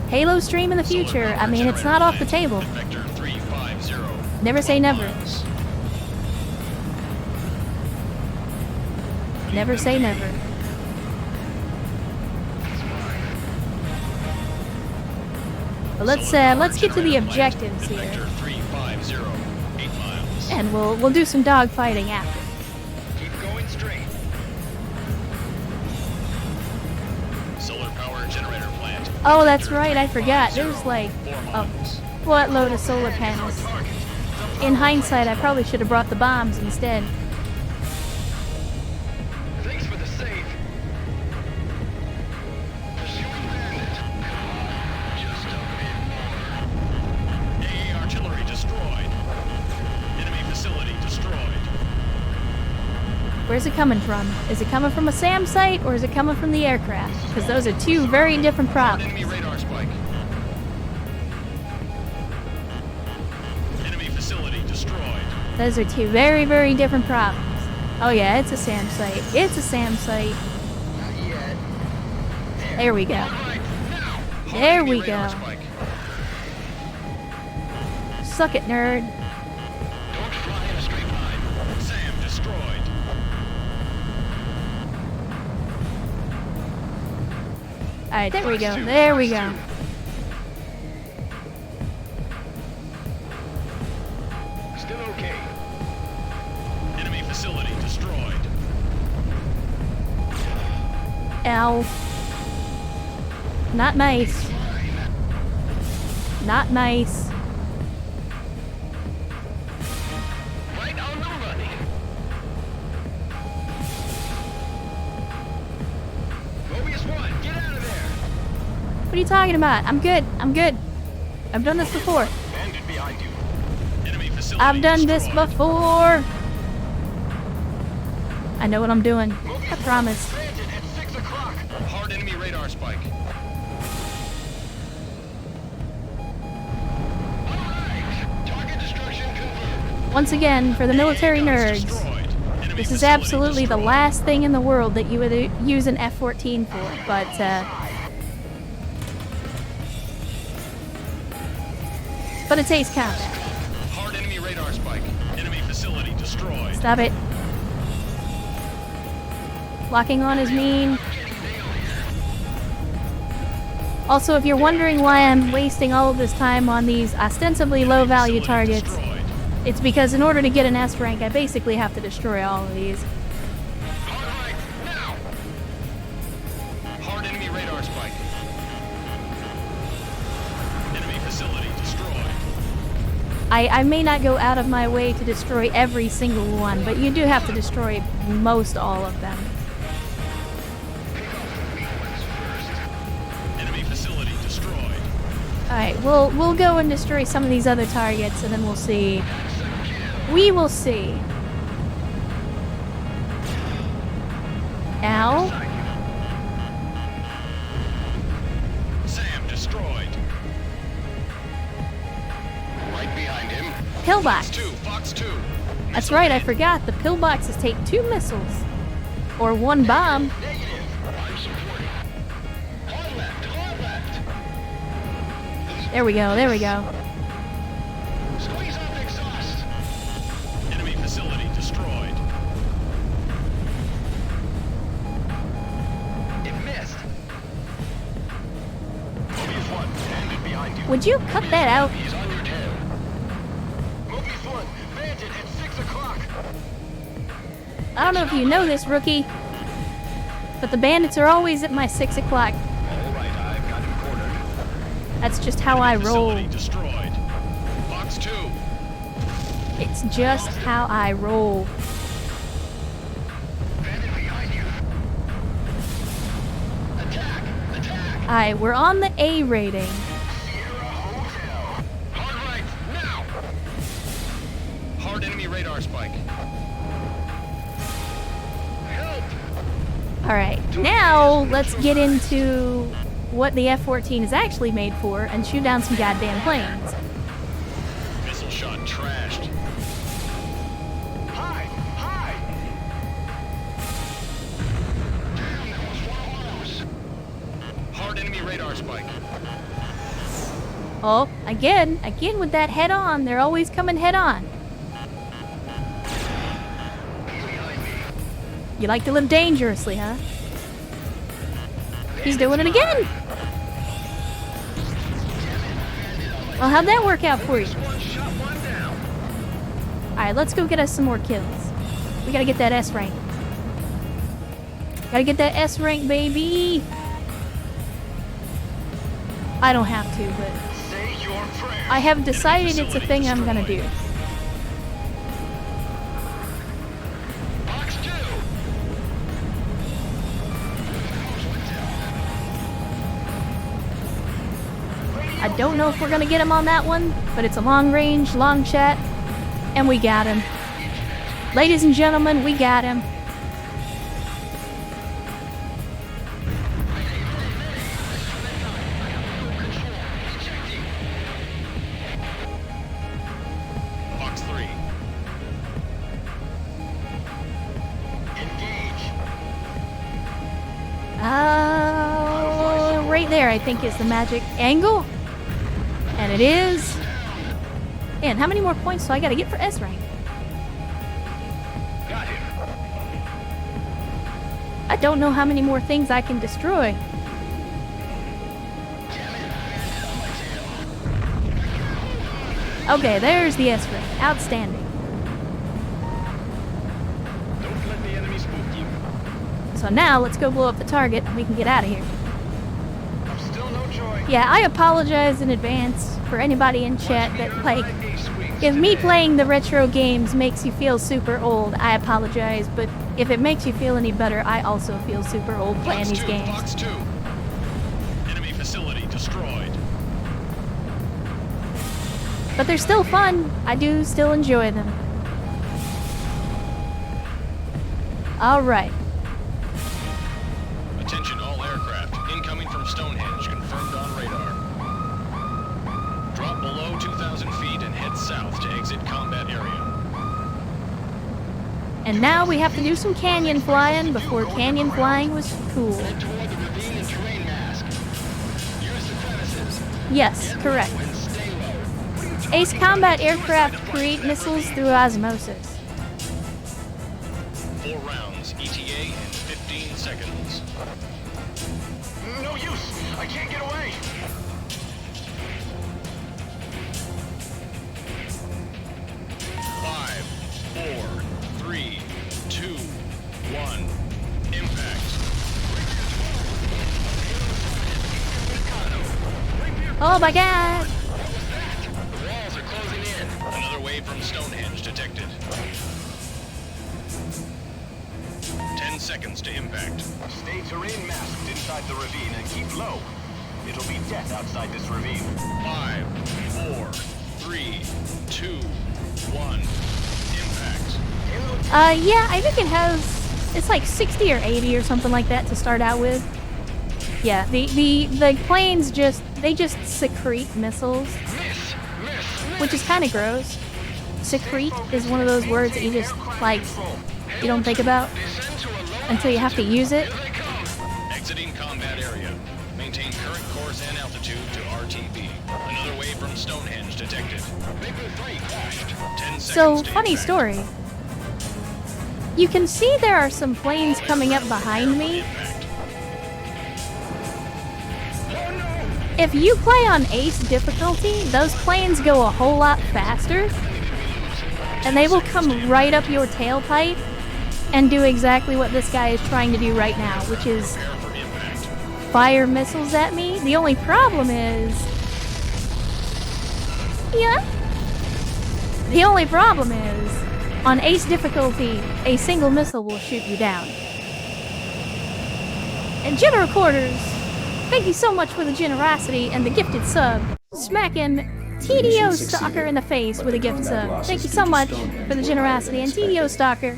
Halo stream in the future. I mean, it's not off the table. Vector 350. Never say never. miles. Never say never. But let's get to the objectives here, Vector 350, 8 miles. and we'll do some dog fighting after. Keep going straight. Solar power generator plant. Oh, that's right. I forgot. There's like 4 a miles. buttload of solar panels. In hindsight, I probably should have brought the bombs instead. Thanks for the save. Pursuing bandit. Just a bit more. AA artillery destroyed. Enemy facility destroyed. Where's it coming from? Is it coming from a SAM site or is it coming from the aircraft? Because those are two very different problems. Enemy radar spike. Enemy facility destroyed. Those are two very, very different problems. Oh yeah, it's a SAM site. It's a SAM site. Not yet. There we go. Right, now. There Enemy we radar go. spike. Suck it, nerd. Don't fly in a straight line. SAM destroyed. Alright, there we go. There we go. Still okay. Enemy facility destroyed. Ow. Not nice. Not nice. Right on the money. Mobius 1, get out of there. What are you talking about? I'm good. I'm good. I've done this before. Bandit behind you. Enemy facility I've done this before. I know what I'm doing. I promise. Granted at 6 o'clock. Hard enemy radar spike. Alright. Target destruction confirmed. Once again, for the military nerds, Destroyed. Enemy this is facility absolutely the destroyed. last thing in the world that you would use an F-14 for, but it's ace combat. Hard enemy radar spike. Enemy facility destroyed. Stop it. Locking on is mean. Also, if you're wondering why I'm wasting all of this time on these ostensibly low-value Facility targets, destroyed. it's because in order to get an S rank, I basically have to destroy all of these. Alright, now. Hard enemy radar spike. Enemy facility destroyed. I may not go out of my way to destroy every single one, but you do have to destroy most all of them. Enemy facility destroyed. Alright, we'll go and destroy some of these other targets, and then we'll see. We will see. Ow. Sam destroyed. Right behind him. Pillbox. Fox 2. That's right, I forgot. The pillboxes take 2 missiles. Or 1 bomb. Negative. I'm supporting. Hard left, hard left. There we go, there we go. Squeeze off exhaust. Enemy facility destroyed. It missed. Mobius 1, landed behind you. Would you cut that out? He's on your tail. Mobius 1, landed at 6 o'clock. I don't know if you know this, rookie, but the bandits are always at my 6 o'clock. All right, I've got him cornered. That's just how I roll. Facility destroyed. Fox 2. It's just how I roll. Bandit behind you. Attack! Attack! Alright, we're on the A rating. Sierra Hotel. Hard right, now! Hard enemy radar spike. Help! Alright, now let's get into what the F-14 is actually made for and shoot down some goddamn planes. Missile shot trashed. Hide! Hide! Damn, that was one of ours. Hard enemy radar spike. Oh, again with that head on. They're always coming head on. You like to live dangerously, huh? He's doing it again! Well, how'd that work out for you? One shot, one down. Alright, let's go get us some more kills. We gotta get that S rank. Gotta get that S rank, baby! I don't have to, but Say your prayers. I have decided it's a thing I'm gonna do. Box 2. I don't know if we're gonna get him on that one, but it's a long range, long shot, and we got him. Ladies and gentlemen, we got him. Fox 3. Engage. Right there, I think, is the magic angle. And it is. And how many more points do I gotta get for S rank? Got him. I don't know how many more things I can destroy. Okay, there's the S rank. Outstanding. Don't let the enemy spook you. So now let's go blow up the target and we can get out of here. I'm still no joy. Yeah, I apologize in advance for anybody in chat that, like, if me playing the retro games makes you feel super old, I apologize, but if it makes you feel any better, I also feel super old playing Fox these 2. games. Fox 2. Enemy facility destroyed. But they're still fun. I do still enjoy them. Alright. Attention all aircraft. Incoming from Stonehenge, confirmed on radar. Drop below 2,000 feet and head south to exit combat area. And now we have to do some canyon flying before canyon flying was cool. Head toward the ravine and terrain mask. Use the crevices. Yes, correct. And stay low. Ace combat aircraft create missiles through osmosis. 4 rounds, ETA in 15 seconds. No use. I can't get away. Five, 4, 3, 2, 1. Impact. Oh my god! The walls are closing in. Another wave from Stonehenge detected. 10 seconds to impact. Stay terrain masked inside the ravine and keep low. It'll be death outside this ravine. 5, 4, 3, 2, 1. Impact. Yeah, I think it has... It's like 60 or 80 or something like that to start out with. Yeah, the planes just... They just secrete missiles, which is kind of gross. Secrete is one of those words that you just, like, you don't think about until you have to use it. Exiting combat area. Maintain current course and altitude to RTB. Another wave from Stonehenge detected. 10 seconds So, to funny impact. story. You can see there are some planes coming up behind me. Impact. If you play on Ace difficulty, those planes go a whole lot faster. And they will come right up your tailpipe and do exactly what this guy is trying to do right now, which is Prepare for impact. fire missiles at me. The only problem is... Yeah? The only problem is, on Ace difficulty, a single missile will shoot you down. And General Quarters, thank you so much for the generosity and the gifted sub. Smacking TDO Stalker in the face with a gift sub. Thank you so much for the generosity, and TDO Stalker,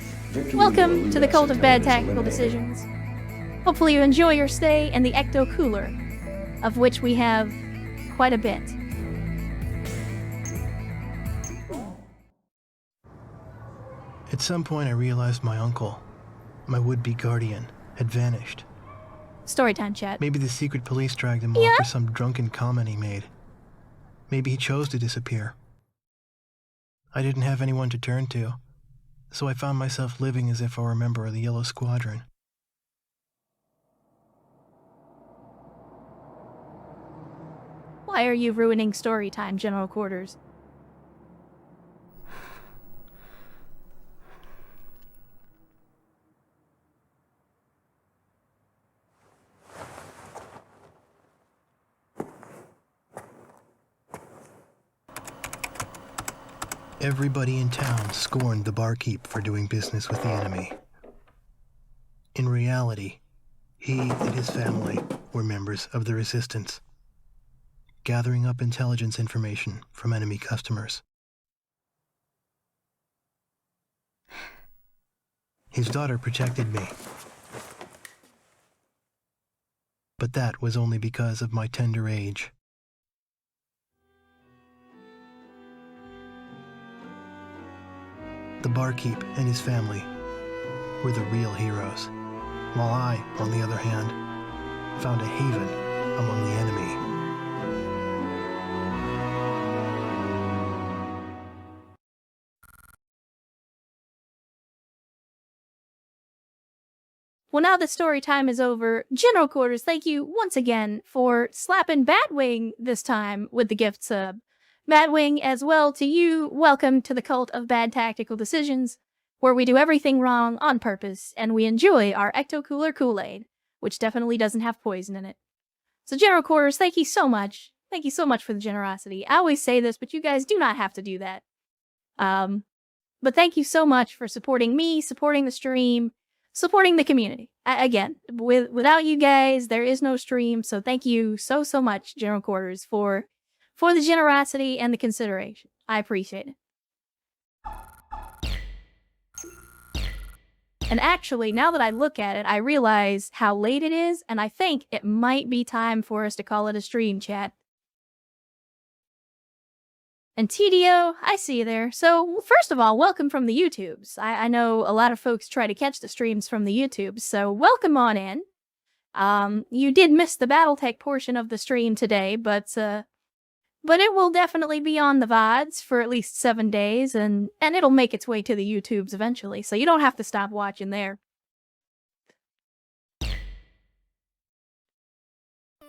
welcome to the Cult of Bad Tactical Decisions. Hopefully you enjoy your stay in the Ecto Cooler, of which we have quite a bit. At some point, I realized my uncle, my would-be guardian, had vanished. Storytime chat. Maybe the secret police dragged him Yeah? off for some drunken comment he made. Maybe he chose to disappear. I didn't have anyone to turn to, so I found myself living as if I were a member of the Yellow Squadron. Why are you ruining Storytime, General Quarters? Everybody in town scorned the barkeep for doing business with the enemy. In reality, he and his family were members of the Resistance, gathering up intelligence information from enemy customers. His daughter protected me, but that was only because of my tender age. The barkeep and his family were the real heroes, while I, on the other hand, found a haven among the enemy. Well, now that story time is over, General Quarters, thank you once again for slapping Batwing this time with the gift sub. Batwing, as well to you, welcome to the Cult of Bad Tactical Decisions, where we do everything wrong on purpose, and we enjoy our Ecto Cooler Kool-Aid, which definitely doesn't have poison in it. So General Quarters, thank you so much. Thank you so much for the generosity. I always say this, but you guys do not have to do that. But thank you so much for supporting me, supporting the stream, supporting the community. Again, without you guys, there is no stream, so thank you so much, General Quarters, for for the generosity and the consideration. I appreciate it. And actually, now that I look at it, I realize how late it is, and I think it might be time for us to call it a stream, chat. And TDO, I see you there. So, first of all, welcome from the YouTubes. I know a lot of folks try to catch the streams from the YouTubes, so welcome on in. You did miss the Battletech portion of the stream today, but it will definitely be on the VODs for at least 7 days, and it'll make its way to the YouTubes eventually, so you don't have to stop watching there.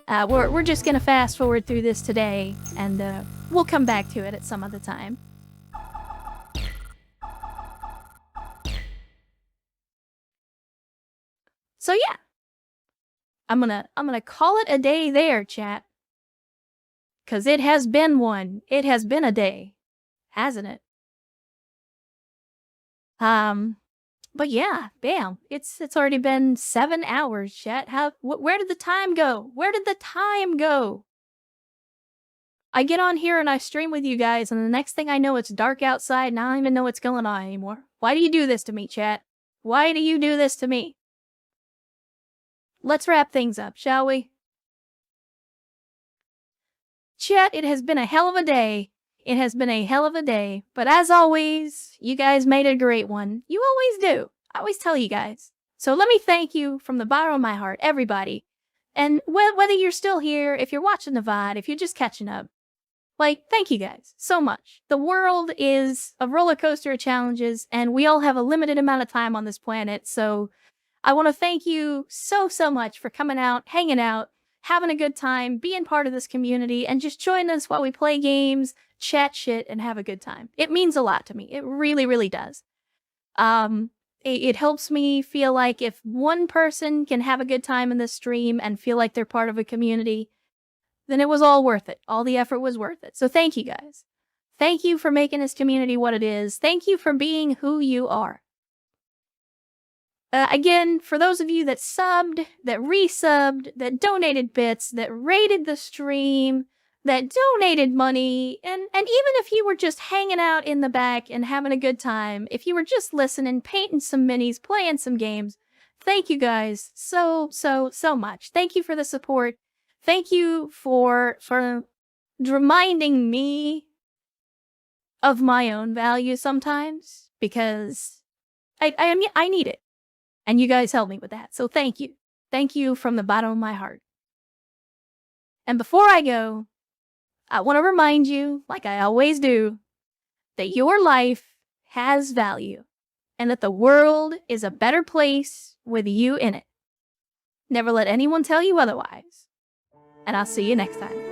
We're just gonna fast forward through this today, and we'll come back to it at some other time. So yeah, I'm gonna call it a day there, chat. 'Cause it has been one. It has been a day, hasn't it? But yeah, bam. It's already been 7 hours, chat. Where did the time go? Where did the time go? I get on here and I stream with you guys, and the next thing I know, it's dark outside, and I don't even know what's going on anymore. Why do you do this to me, chat? Why do you do this to me? Let's wrap things up, shall we? Chat, it has been a hell of a day. It has been a hell of a day. But as always, you guys made it a great one. You always do. I always tell you guys. So let me thank you from the bottom of my heart, everybody. And whether you're still here, if you're watching the VOD, if you're just catching up, like, thank you guys so much. The world is a roller coaster of challenges, and we all have a limited amount of time on this planet. So I want to thank you so much for coming out, hanging out, having a good time, being part of this community, and just join us while we play games, chat shit, and have a good time. It means a lot to me. It really, really does. It helps me feel like if one person can have a good time in this stream and feel like they're part of a community, then it was all worth it. All the effort was worth it. So thank you guys. Thank you for making this community what it is. Thank you for being who you are. Again, for those of you that subbed, that resubbed, that donated bits, that rated the stream, that donated money, and even if you were just hanging out in the back and having a good time, if you were just listening, painting some minis, playing some games, thank you guys so much. Thank you for the support. Thank you for reminding me of my own value sometimes, because I need it. And you guys helped me with that. So thank you. Thank you from the bottom of my heart. And before I go, I want to remind you, like I always do, that your life has value and that the world is a better place with you in it. Never let anyone tell you otherwise. And I'll see you next time.